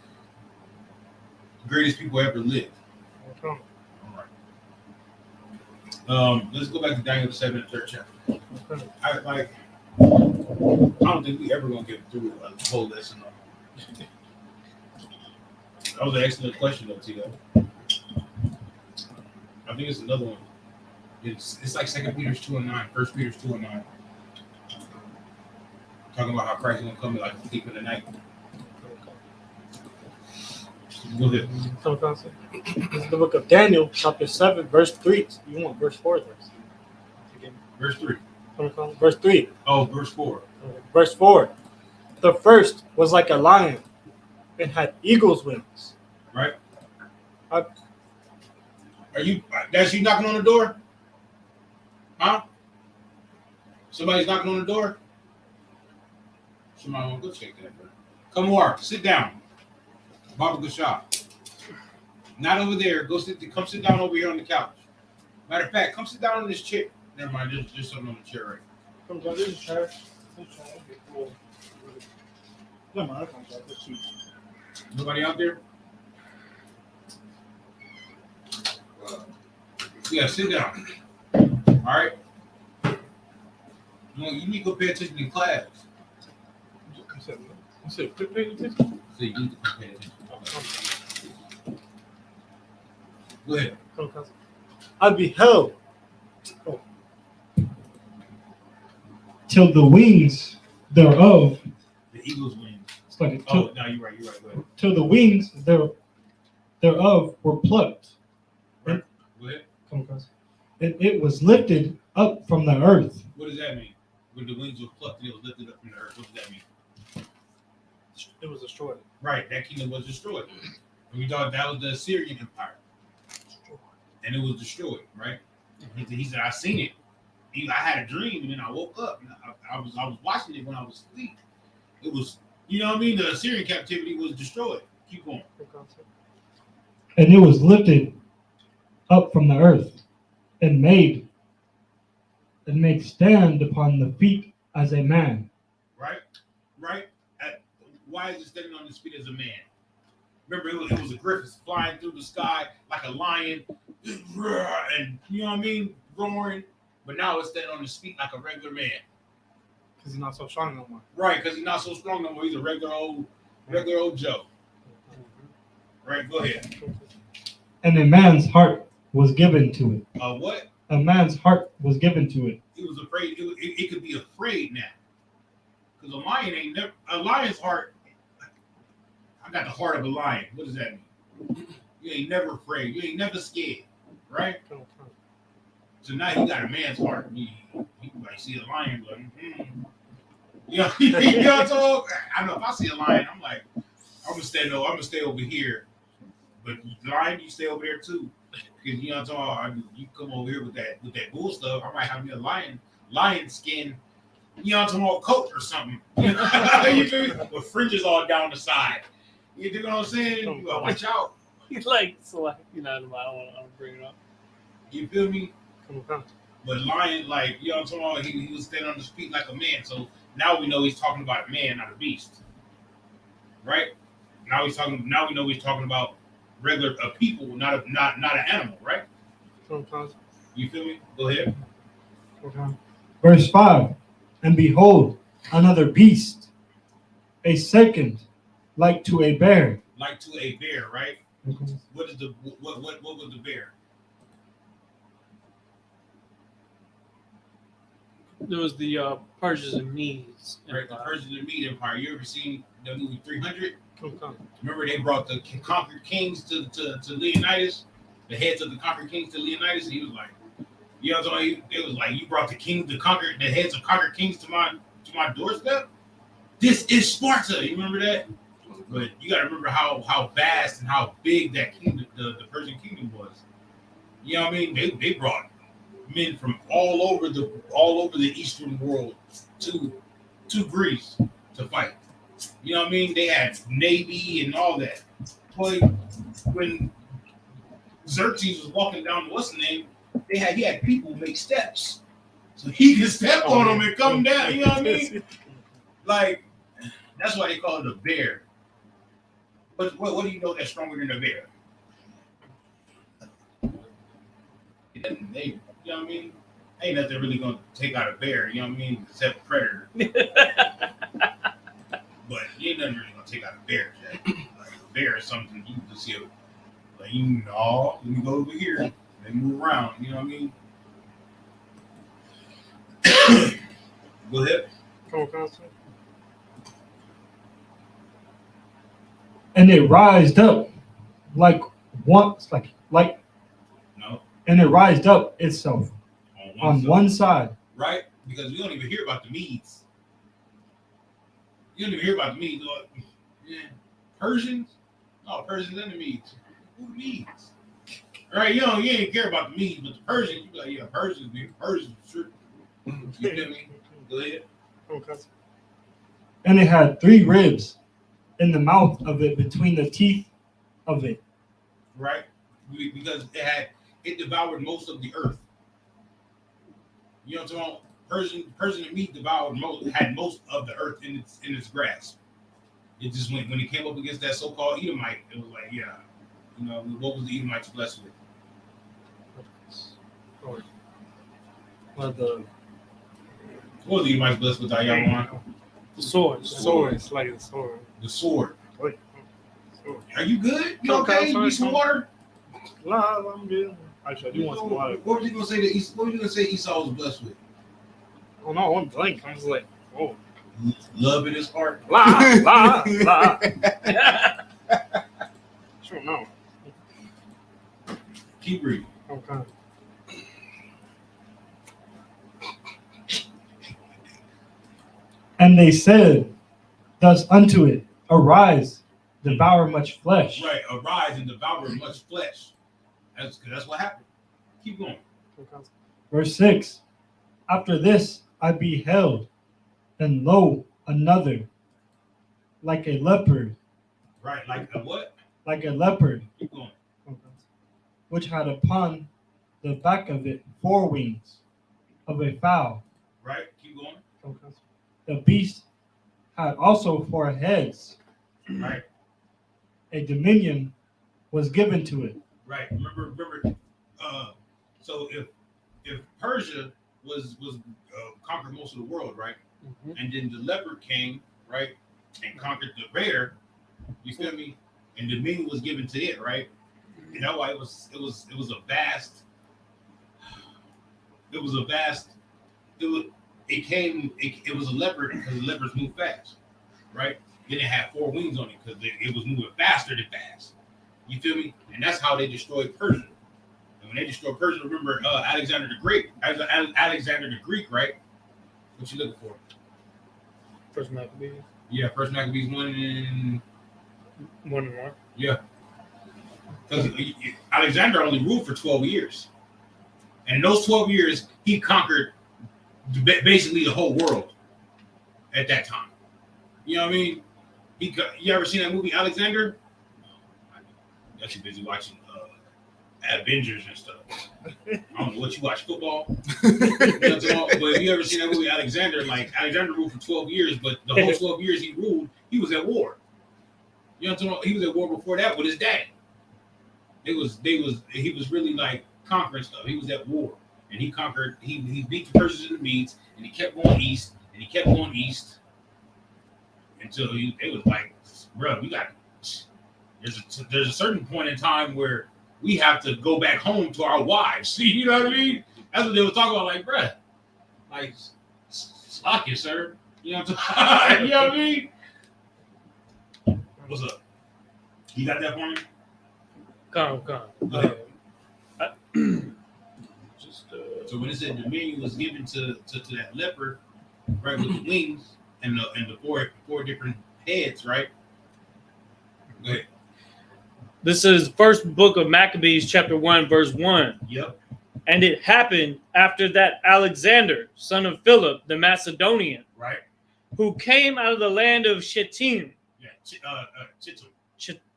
greatest people ever lived. All right. Let's go back to Daniel 7 and 3rd chapter. I don't think we ever gonna get through a whole lesson. That was an excellent question, though, Tito. I think it's another one. It's like 2 Peter's 2 and 9, 1 Peter's 2 and 9. Talking about how Christ is gonna come like a thief in the night. Go ahead. This is the book of Daniel, chapter 7, verse 3. You want verse 4 first? Verse 3. Verse 3. Oh, verse 4. Verse 4. The first was like a lion and had eagle's wings. Right? That's you knocking on the door? Huh? Somebody's knocking on the door? Somebody want to go check that, bro. Come over. Sit down. Baba Gashah. Not over there. Come sit down over here on the couch. Matter of fact, come sit down on this chair. Never mind, there's something on the chair right. Come down, this is chair. Nobody out there? Yeah, sit down. All right. You need to go pay attention in class. You said quit paying attention? So you need to pay attention. Go ahead. I beheld. Till the wings thereof. The eagle's wings. It's like Oh, no, you're right. Go ahead. Till the wings thereof were plucked. Right. Go ahead. Come across. And it was lifted up from the earth. What does that mean? When the wings were plucked and it was lifted up from the earth, what does that mean? It was destroyed. Right, that kingdom was destroyed. And we thought that was the Assyrian Empire. and it was destroyed. Right? He said, I seen it. I had a dream, and then I woke up. And I was watching it when I was asleep. It was, you know what I mean? The Assyrian captivity was destroyed. Keep going. And it was lifted up from the earth and made stand upon the feet as a man. Right? Why is it standing on his feet as a man? Remember, it was a griffin flying through the sky like a lion, and you know what I mean, roaring. But now it's standing on his feet like a regular man. Because he's not so strong no more. Right, because he's not so strong no more. He's a regular old Joe. Right, go ahead. And a man's heart was given to it. What? A man's heart was given to it. He was afraid. It could be afraid now. Because a lion's heart. I got the heart of a lion. What does that mean? You ain't never afraid. You ain't never scared. Right? So now you got a man's heart. You might see a lion, but you know what I'm talking? I know if I see a lion, I'm like, I'm gonna stay over here. But lion, you stay over there too. Because you know what I'm talking? You come over here with that bull stuff. I might have me a lion skin, you know what I'm talking, coat or something. You feel me? With fringes all down the side. You know what I'm saying? You gotta watch out. He's like, so you know, I don't want to bring it up. You feel me? But lion, like, you know what I'm talking about, he was standing on his feet like a man. So now we know he's talking about a man, not a beast. Right? Now we know he's talking about regular people, not an animal, right? You feel me? Go ahead. Verse 5. And behold, another beast, a second, like to a bear. Like to a bear, right? What was the bear? There was the Persians and Medes. Right, the Persian and Mede Empire. You ever seen the movie 300? Remember they brought the conquered kings to Leonidas, the heads of the conquered kings to Leonidas, and he was like, you know, it was like, you brought the heads of conquered kings to my doorstep. This is Sparta. You remember that? But you got to remember how vast and how big that kingdom, the Persian kingdom was. You know what I mean? They brought men from all over the Eastern world to Greece to fight. You know what I mean? They had navy and all that. But when Xerxes was walking down what's the name, he had people make steps. So he could step on them and come down. You know what I mean? Like, that's why they call it a bear. But what do you know that's stronger than a bear? You know what I mean? Ain't nothing really gonna take out a bear, you know what I mean? Except Predator. But you ain't nothing really gonna take out a bear. Like a bear is something you can see. Like, you know, let me go over here and move around. You know what I mean? Go ahead. And it rised up like once, like no. And it rised up itself on one side. Right? Because we don't even hear about the Medes. You don't even hear about the Medes. Yeah. Persians? Oh, Persians and the Medes. Who the Medes? Right? You ain't care about the Medes, but the Persians, you be like, yeah, Persians, sure. You feel me? Go ahead. And it had 3 ribs in the mouth of it, between the teeth of it. Right? Because it devoured most of the earth. You know what I'm talking about? Persian and Mede had most of the earth in its grasp. It just when it came up against that so-called Edomite, it was like, yeah, you know, what was the Edomites blessed with? What was the Edomites blessed with, Ayawan? The sword. Like a sword. The sword. Are you good? You okay? You need some water? Nah, I'm good. Actually, I do want some water. What was you gonna say Esau was blessed with? Oh no, I'm blank. I was like, oh. Love in his heart. La. Sure, no. Keep reading. Okay. And they said thus unto it, arise, devour much flesh. Right, arise and devour much flesh. That's what happened. Keep going. Verse 6. After this I beheld, and lo, another, like a leopard, Right, like a what? like a leopard, Keep going. which had upon the back of it 4 wings of a fowl. Right, keep going. The beast had also 4 heads. Right, A dominion was given to it. right. Remember. So if Persia was conquered most of the world, right, and then the leopard came, right, and conquered the bear. You feel me? And dominion was given to it, right? You know why it was a vast. It was a leopard because the leopards move fast, right? Then it had 4 wings on it because it was moving faster than fast. You feel me? And that's how they destroyed Persia. And when they destroyed Persia, remember Alexander the Great, right? What you looking for? First Maccabees. Yeah, First Maccabees 1 and 1 and 1. yeah. Because Alexander only ruled for 12 years. And in those 12 years, he conquered basically the whole world at that time. You know what I mean? You ever seen that movie, Alexander? I'm too busy watching Avengers and stuff. I don't know what you watch, football? You know what I'm talking about? But if you ever seen that movie, Alexander ruled for 12 years, but the whole 12 years he ruled, he was at war. You know what I'm talking about? He was at war before that with his dad. He was really like conquering stuff. He was at war. And he conquered, he beat the Persians and the Medes, and he kept going east, until it was like, bro, there's a certain point in time where we have to go back home to our wives. See, you know what I mean? That's what they were talking about, like, bro, like, slack it, sir. You know what I'm you know what I mean? What's up? You got that for me? Come. Go ahead. So when it said dominion was given to that leopard, right, with the wings and the four different heads, right? Go ahead. This is first book of Maccabees, chapter 1, verse 1. Yep. And it happened after that Alexander, son of Philip, the Macedonian, Right. who came out of the land of Chittim,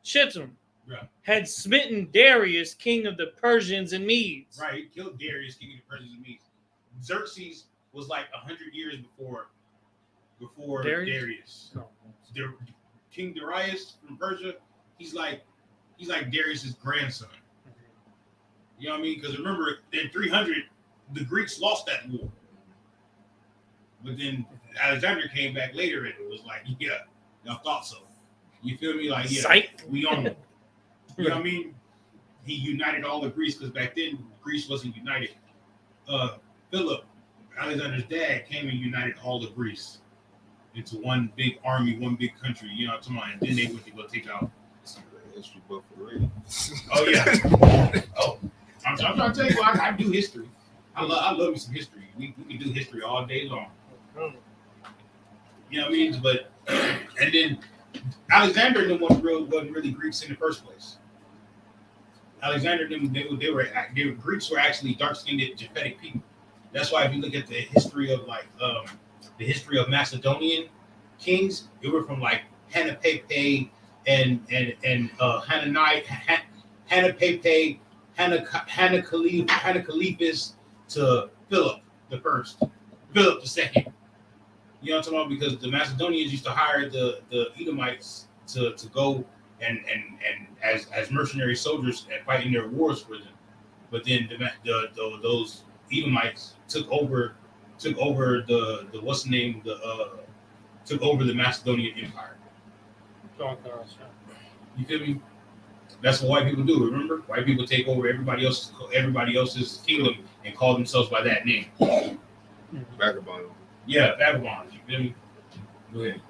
Chittim. Yeah. had smitten Darius, king of the Persians and Medes. Right. He killed Darius, king of the Persians and Medes. Xerxes was like 100 years before Darius. No. King Darius from Persia, he's like Darius's grandson. You know what I mean? Because remember, in 300, the Greeks lost that war. But then Alexander came back later and it was like, yeah, y'all thought so. You feel me? Like, yeah, Psych. we own it. You know what I mean? He united all of Greece because back then Greece wasn't united. Philip, Alexander's dad, came and united all of Greece into one big army, one big country. You know what I'm talking about? And then they went to go take out some of the history book for real. Oh yeah. Oh, I'm trying to tell you, I do history. I love me some history. We can do history all day long. You know what I mean? But and then Alexander and them wasn't really Greeks in the first place. Alexander and them, they were Greeks were actually dark-skinned Japhetic people. That's why if you look at the history of Macedonian kings, they were from like Hanapepe and Hanakaliphus to Philip the First, Philip the Second. You know what I'm talking about? Because the Macedonians used to hire the Edomites to go and as mercenary soldiers and fight in their wars for them. But then those Edomites took over the Macedonian Empire. You feel me? That's what white people do. Remember, white people take over everybody else's kingdom and call themselves by that name. Vagabond. Yeah, vagabonds. You feel me? Go ahead.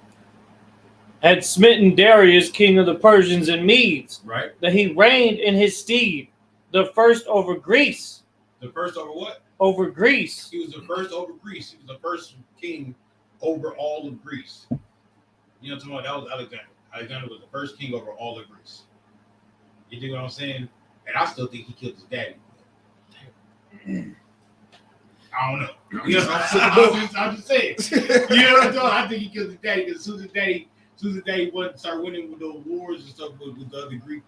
Had smitten Darius, king of the Persians and Medes, Right. that he reigned in his stead, the first over Greece. The first over what? Over Greece. He was the first over Greece. He was the first king over all of Greece. You know what I'm talking about? That was Alexander. Alexander was the first king over all of Greece. You dig what I'm saying? And I still think he killed his daddy. I don't know. You know, I'm just saying. You know what I'm saying? I think he killed his daddy because as soon as his daddy started winning with those wars and stuff with the other Greek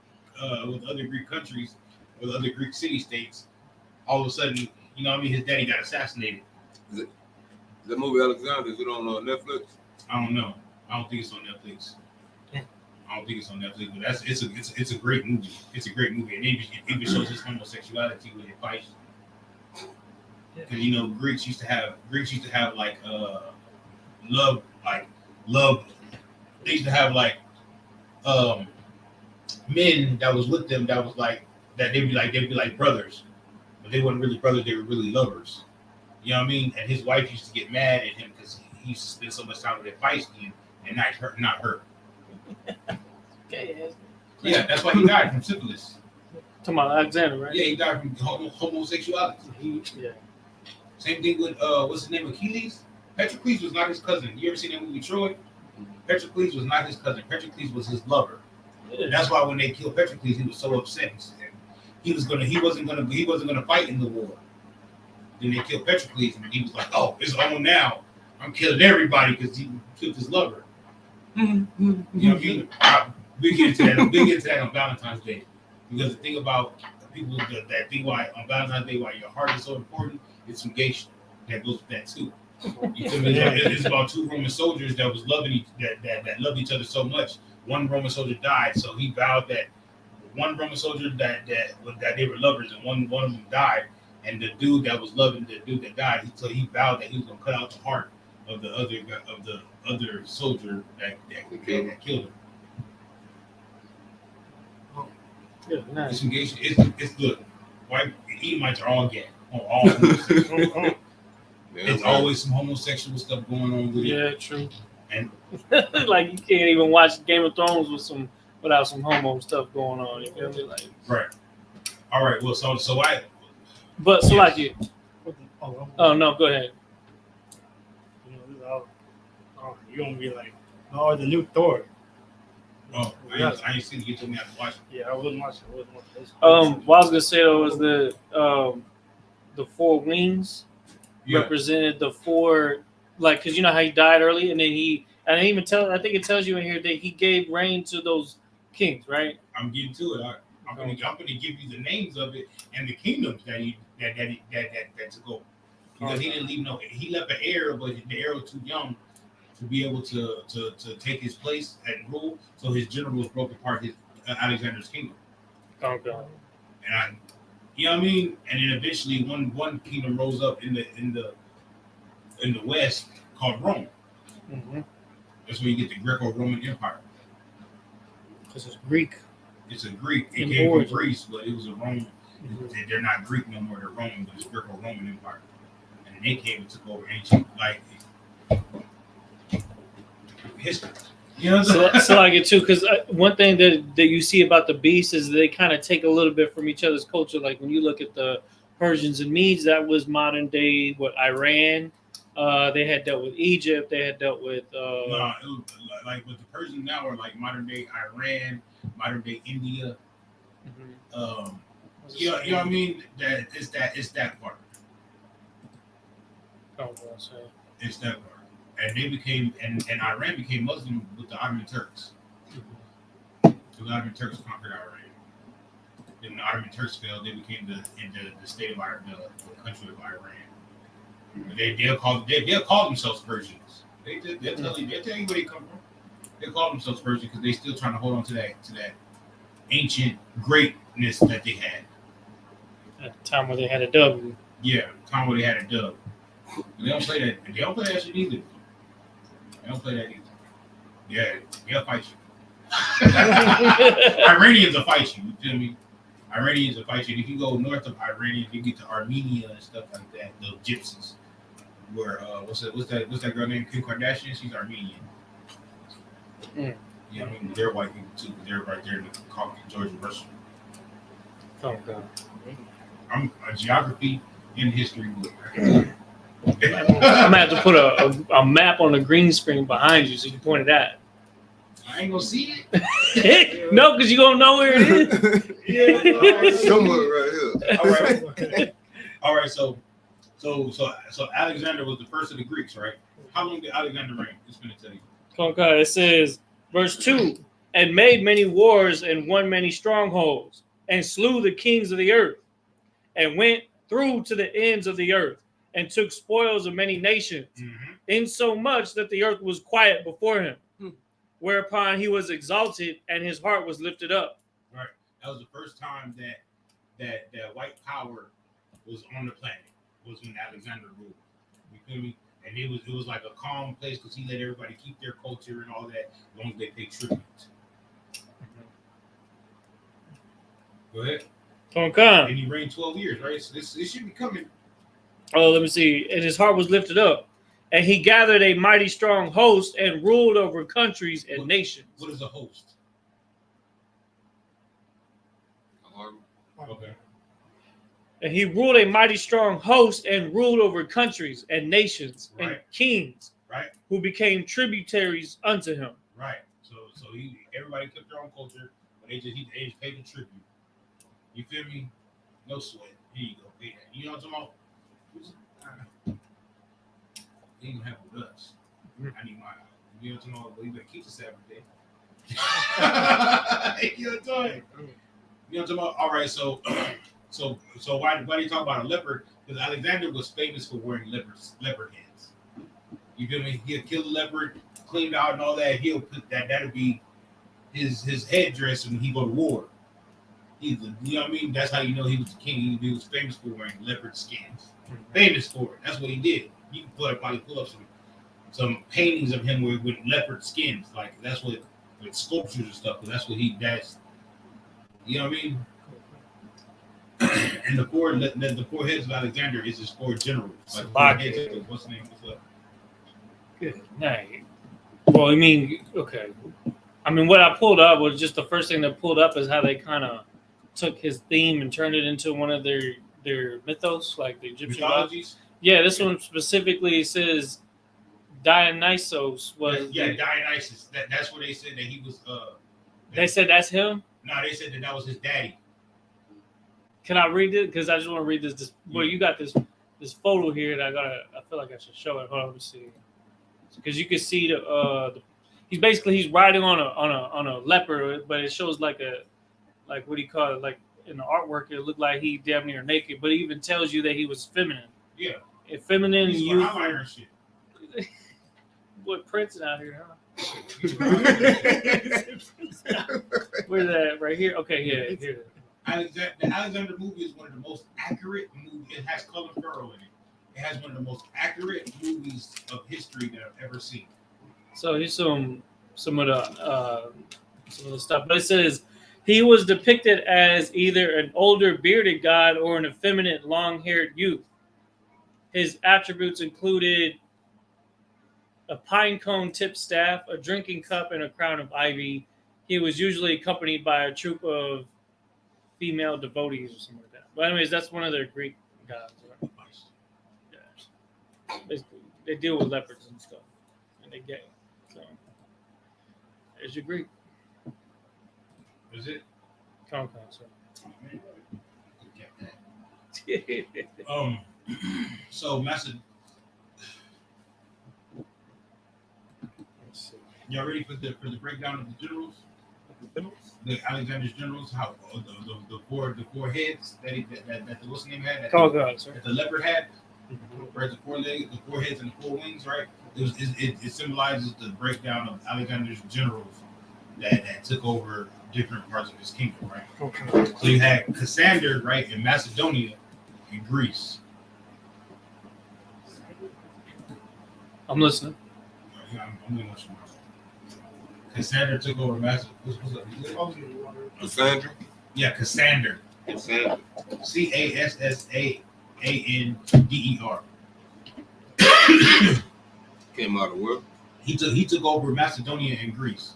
countries, with other Greek city states, all of a sudden, you know what I mean, his daddy got assassinated. Is that movie Alexander? Is it on Netflix? I don't know. I don't think it's on Netflix. But it's a great movie. It's a great movie, and it even shows his homosexuality when it fights. Because you know, Greeks used to have like love. They used to have like men that was with them that was like that they'd be like brothers, but they weren't really brothers. They were really lovers. You know what I mean? And his wife used to get mad at him because he used to spend so much time with that feisty and not her. Okay. Yeah, that's why he died from syphilis. Talking about Alexander, right? Yeah, he died from homosexuality. Yeah. Same thing with what's his name, Achilles. Patroclus was not his cousin. You ever seen that movie Troy? Patroclus was not his cousin. Patroclus was his lover. Yeah. That's why when they killed Patroclus, he was so upset. He wasn't gonna fight in the war. Then they killed Patroclus, and he was like, "Oh, it's on now. I'm killing everybody because he killed his lover." You know what I mean? We get into that on Valentine's Day because the thing about people that think why on Valentine's Day why your heart is so important, it's some gay shit that goes with that too. You feel me? It's about two Roman soldiers that was loving that loved each other so much. One Roman soldier died, so he vowed that one Roman soldier that they were lovers, and one of them died, and the dude that was loving the dude that died, he vowed that he was gonna cut out the heart of the other soldier that killed him. Yeah, nice. It's engaged. It's good. White Edomites are all gay. All it's always some homosexual stuff going on with it. Yeah, true. And like you can't even watch Game of Thrones without some homo stuff going on. You feel me? Like right. All right. Well, so I. But so like you. Oh no, go ahead. You're gonna be like, oh, the new Thor. Oh, I ain't seen it. You told me I have to watch it. Yeah, I wouldn't watch it. What I was gonna say though was the four wings represented the four, like, cause you know how he died early, and then I think it tells you in here that he gave reign to those kings, right? I'm getting to it. I'm gonna give you the names of it and the kingdoms that took over. Because he didn't leave he left an heir, but the heir was too young to be able to take his place and rule. So his generals broke apart Alexander's kingdom. Okay. And you know what I mean? And then eventually one kingdom rose up in the west called Rome. Mm-hmm. That's where you get the Greco-Roman Empire. Because it's Greek. It's a Greek. It came from Greece, but it was a Rome. Mm-hmm. They're not Greek no more. They're Roman, but it's Greco-Roman Empire. And they came and took over ancient history. You know what I'm saying? So I get too, because one thing that you see about the beasts is they kind of take a little bit from each other's culture. Like when you look at the Persians and Medes, that was modern day Iran. They had dealt with Egypt. They had dealt with. No, it was like with the Persians now are like modern day Iran, modern day India. Mm-hmm. You know what I mean? It's that part. Oh, well, so. It's that part. And they became and Iran became Muslim with the Ottoman Turks. Mm-hmm. So the Ottoman Turks conquered Iran. Then the Ottoman Turks fell. They became the state of Iran, the country of Iran. They'll call themselves Persians. They'll tell you where they come from. They call themselves Persians because they're still trying to hold on to that ancient greatness that they had. At the time where they had a W. Yeah, time where they had a dub. They don't play that. They don't play that shit either. They don't play that either. Yeah, they'll fight you. Iranians will fight you. You feel me? Iranians will fight you. If you go north of Iran, you get to Armenia and stuff like that. The gypsies. Where what's that girl named Kim Kardashian? She's Armenian. Mm. Yeah, I mean they're white people too. They're right there in the Caucasus, Georgia, Russia. Oh God. I'm a geography and history book. I'm gonna have to put a map on the green screen behind you so you can point it at. I ain't gonna see it. No, because you're gonna know where it is. Yeah, somewhere right here. All right, so Alexander was the first of the Greeks, right? How long did Alexander reign? It's gonna tell you. Okay, it says, verse 2, and made many wars and won many strongholds, and slew the kings of the earth, and went through to the ends of the earth, and took spoils of many nations, insomuch that the earth was quiet before him. Whereupon he was exalted, and his heart was lifted up. Right. That was the first time that white power was on the planet. Was when Alexander ruled. You feel me? And it was like a calm place because he let everybody keep their culture and all that, as long as they pay tribute. Go ahead. Okay. And he reigned 12 years, right? So this should be coming. Oh, let me see. And his heart was lifted up. And he gathered a mighty strong host and ruled over countries and nations. What is a host? Okay. And he ruled a mighty strong host and ruled over countries and nations and kings, right, who became tributaries unto him. Right. So everybody kept their own culture, but they just paid the tribute. You feel me? No sweat. Here you go. Pay that. You know what I'm talking about? He ain't gonna have it with us. I need my. You know what I'm talking about? But you better keep the Sabbath day. You know what I'm talking about? You know what I'm talking about? All right. So why do you talk about a leopard? Because Alexander was famous for wearing leopard heads. You feel me? He'll kill the leopard, cleaned out and all that. He'll put that'll be his headdress when he go to war. You know what I mean? That's how you know he was the king. He was famous for wearing leopard skins. Famous for it. That's what he did. You can probably pull up some paintings of him with leopard skins. Like that's what with sculptures and stuff. But that's what he does. You know what I mean? And the four heads of Alexander is his four generals. Like four heads. What's the name? What's up? Good night. Well, I mean, okay. I mean, what I pulled up was just the first thing that pulled up is how they kind of took his theme and turned it into one of their mythos, like the Egyptian mythologies. Yeah, this one specifically says Dionysos was. Yeah, Dionysus. That's what they said that he was. They said that's him. No, they said that was his daddy. Can I read it? Because I just want to read this. Well, you got this photo here that I feel like I should show it. Hold on, let me see. Because you can see he's riding on a leopard, but it shows like what do you call it? Like in the artwork, it looked like he damn near naked, but it even tells you that he was feminine. Yeah. And feminine. He's you. Shit. What Prince out here, huh? Where's that? Right here. Okay, yeah, here. The Alexander movie is one of the most accurate movies. It has Colin Farrell in it. It has one of the most accurate movies of history that I've ever seen. So here's some of the stuff. But it says he was depicted as either an older bearded god or an effeminate long-haired youth. His attributes included a pine cone tipped staff, a drinking cup, and a crown of ivy. He was usually accompanied by a troop of female devotees or something like that. But anyways, that's one of their Greek gods. Right? Yeah. Basically, they deal with leopards and stuff, and they gay. So there's your Greek. Is it? Con, sir. So Macedonia. Y'all ready for the breakdown of the generals? The Alexander's generals, how the four heads that the what's name had, that the leopard had, right? The four heads and the four wings, right? It symbolizes the breakdown of Alexander's generals that took over different parts of his kingdom, right? Okay. So you had Cassander, right, in Macedonia and Greece. I'm listening. I'm gonna watch. Cassander took over Macedonia. Cassandra? Yeah, Cassander. Cassandra. Cassander. Came out of where? He took over Macedonia and Greece.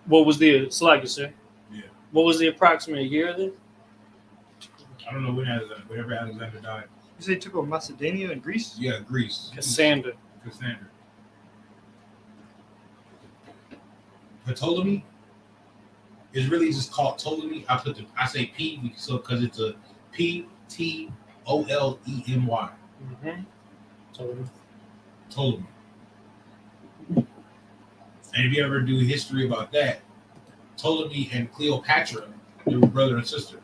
What was the sir? Yeah. What was the approximate year of this? I don't know whenever Alexander died. You say he took over Macedonia and Greece? Yeah, Greece. Cassander. Ptolemy? It's really just called Ptolemy. I say P because it's a Ptolemy. Mm-hmm. Ptolemy. And if you ever do history about that, Ptolemy and Cleopatra, they were brother and sister.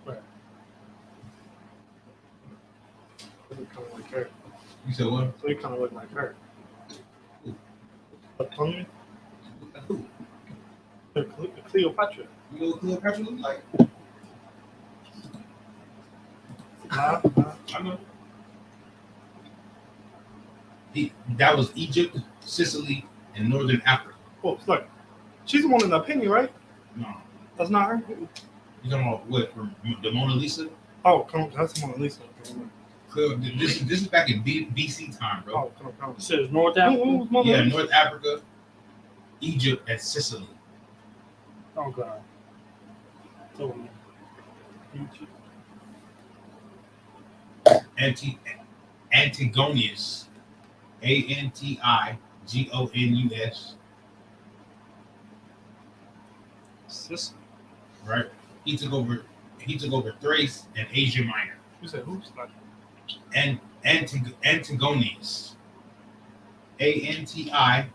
Right. Kind of like her. You said what? So you kind of look like her. But Ptolemy? Who? Cleopatra. You know what Cleopatra looked like? Nah. I know. That was Egypt, Sicily, and Northern Africa. Oh, look. She's the one in the painting, right? No. That's not her? You talking about what? From the Mona Lisa? Oh, come on. That's the Mona Lisa. This is back in BC time, bro. Oh, come on. It says North Africa. Yeah, North Africa, Egypt, and Sicily. Oh God. Ptolemy. Antigonius, Antigonus, Sicily. right? He took over Thrace and Asia Minor. You said who's not? And Antigonius, Antigonus.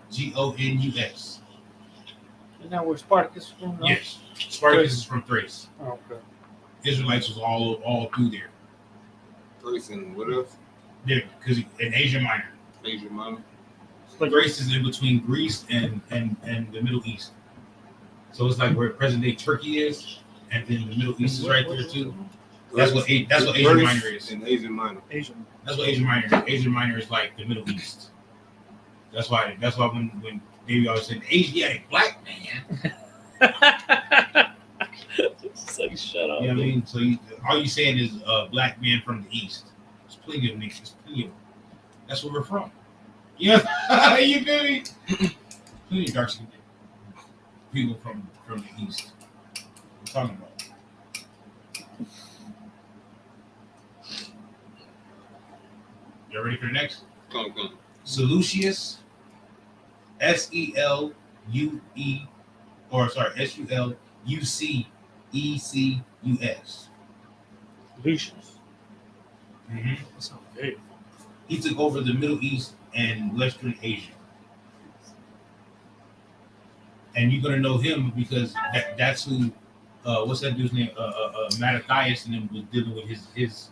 Isn't that where Spartacus is from? No? Yes, Spartacus is from Thrace. Oh, okay. Israelites was all through there. Thrace and what else? Yeah, because in Asia Minor. Asia Minor. Thrace is in between Greece and the Middle East. So it's like where present day Turkey is, and then the Middle East is right there too. That's what Asia Minor is. In Asia Minor. Asian. That's what Asia Minor is. Asia Minor is like the Middle East. That's why when Davey always said Asia, yeah, black man. So shut up. You know what I mean? So all you saying is black man from the East. There's plenty of niggas. There's plenty of. That's where we're from. Yeah, you feel me? Plenty of dark skinned people from the East. We're talking about. You ready for the next? Come. Seleucus, Selucus. Lucius. Mm-hmm. That sounds big. He took over the Middle East and Western Asia. And you're gonna know him because that's who what's that dude's name? Mattathias and him was dealing with his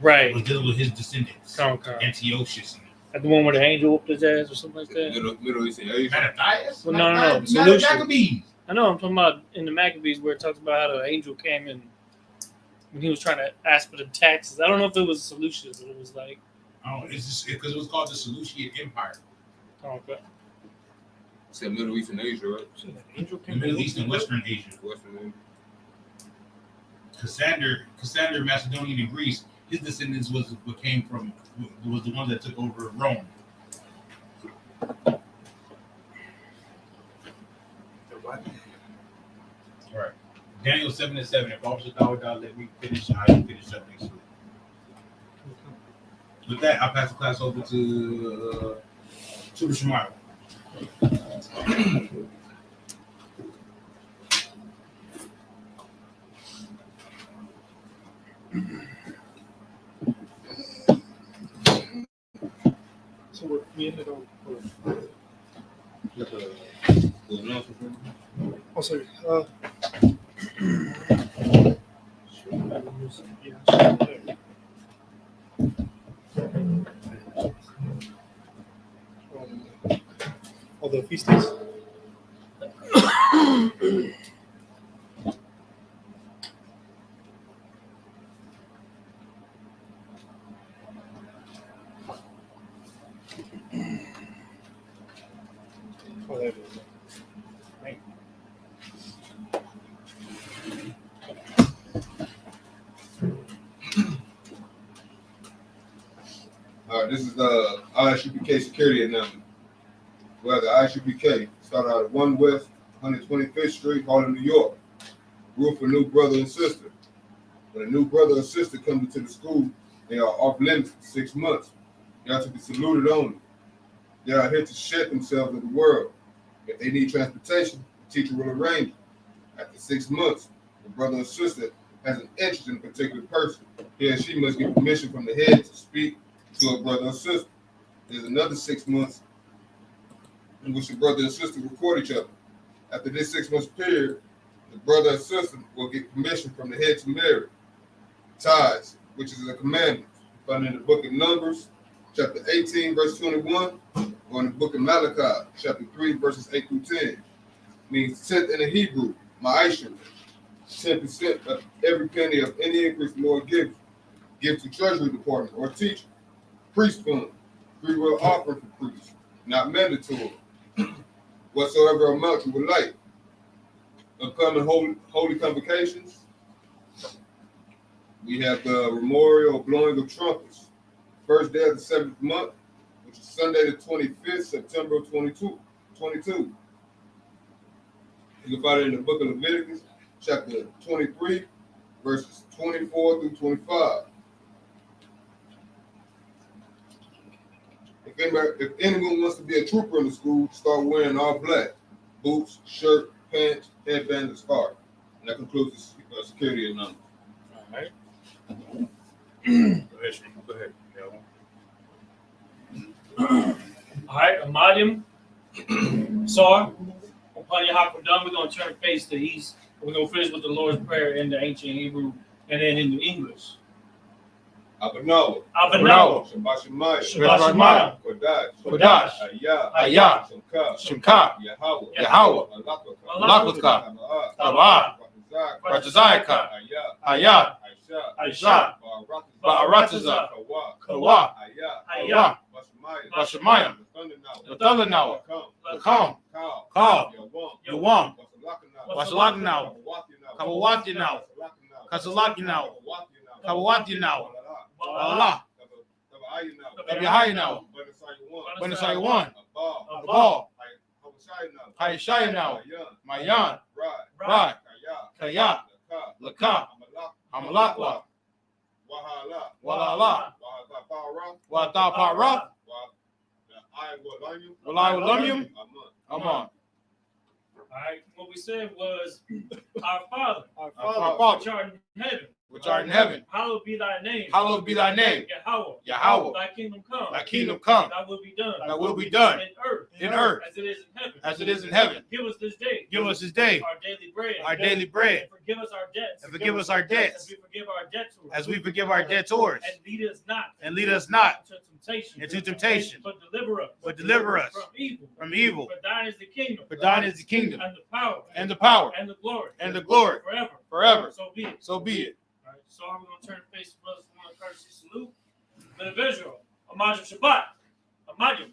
Right. was dealing with his descendants. Okay. Antiochus. At the one where the angel whooped his ass or something like that? Middle East and Asia. Mattathias? Well, no. Mattathias. Maccabees. I know, I'm talking about in the Maccabees where it talks about how the angel came in when he was trying to ask for the taxes. I don't know if it was Seleucus, but it was like. Oh, it's just because it was called the Seleucian Empire. Oh, okay. Said Middle East and Asia, right? Angel The Middle East and Western Asia. Western Cassander, Macedonian, and Greece. His descendants was the ones that took over Rome. All right. Daniel 7:7. If Officer Dawud let me finish, I can finish up next week. With that, I'll pass the class over to the Shemaiah. So we ended up. Oh, sorry. All the feasties. Oh, there it is. Right. All right, this is the ISUPK security announcement. Well, the ISUPK started out at 1 West 125th Street, Harlem, New York. Group for new brother and sister. When a new brother or sister comes into the school, they are off limits for 6 months. They are to be saluted only. They are here to shed themselves in the world. If they need transportation, the teacher will arrange it. After 6 months, the brother or sister has an interest in a particular person. He or she must get permission from the head to speak to a brother or sister. There's another 6 months in which the brother and sister will court each other. After this 6 months period, the brother or sister will get permission from the head to marry. Ties, which is a commandment, found in the book of Numbers, chapter 18, verse 21, or in the book of Malachi, chapter 3, verses 8 through 10. Means tenth in the Hebrew, ma'ashim, 10% of every penny of any increase the Lord gives. Give to treasury department or teacher. Priest fund, free will offering for priests, not mandatory. Whatsoever amount you would like. Upcoming holy convocations, we have the memorial blowing of trumpets. First day of the 7th month, which is Sunday the 25th, September 22. You can find it in the book of Leviticus, chapter 23, verses 24 through 25. If anyone wants to be a trooper in the school, start wearing all black. Boots, shirt, pants, headband, and scarf. And that concludes the security announcement. All right. Go ahead, Shane. Go ahead. All right, Amadim, Sar, upon your hop, we're done. We're going to turn and face the east. We're going to finish with the Lord's Prayer in the ancient Hebrew and then in the English. Abanawa. Shabbat Shemayim. Kodash. Ayah. Shimka. Yahweh. Malakutka. Tabah. Ratazayaka. Ayah. Aisha. Ba'arataza. Kawa. Ayah. Bashamayim. The thunder now. Lakam. Kal. Yawam. Wasalaki now. Kawawati now. Kasalaki now. Kawawati now. Allah. Tabiyahai now. Benasai one. Abal. Haishai now. Mayan. Rad. Kaya. Laka. Amalakwa. Walala. Watapara. Walayulamyum. Aman. All right, what we said was, Our Father, Our Father, which art in heaven, which art in heaven, hallowed be thy name. hallowed be thy name. Yahweh. Yahweh. Thy kingdom come. Thy kingdom come. Thy will be done. Thy will be done In earth. in earth As it is in heaven. as it is in heaven. Give us this day. Give us this day Our daily bread. our daily bread, And forgive us our debts. and forgive us our debts As we forgive our debtors. as we forgive our debtors. And lead us not. Into temptation. But deliver us. From evil. For thine is the kingdom. For thine is the kingdom, And the power. and the power, And the glory. and the glory, Forever. forever. So be it. So be it. All right, so we're going to turn and face the brothers for one courtesy salute. The visual, Amajim Shabbat, Amajim,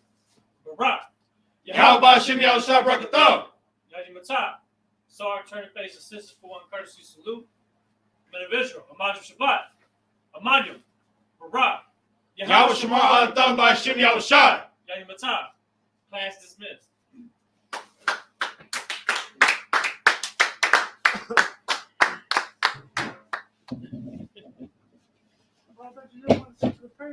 Barak, Yahweh Ba'ashem Yahushua Brakatham. Yadim Matah. So I turn and face the sisters for one courtesy salute. The visual, Amajim Shabbat, Amajim, Barak, Yahweh Shema Alatham Ba'ashem Yahushua. Yadim Matah. Class dismissed.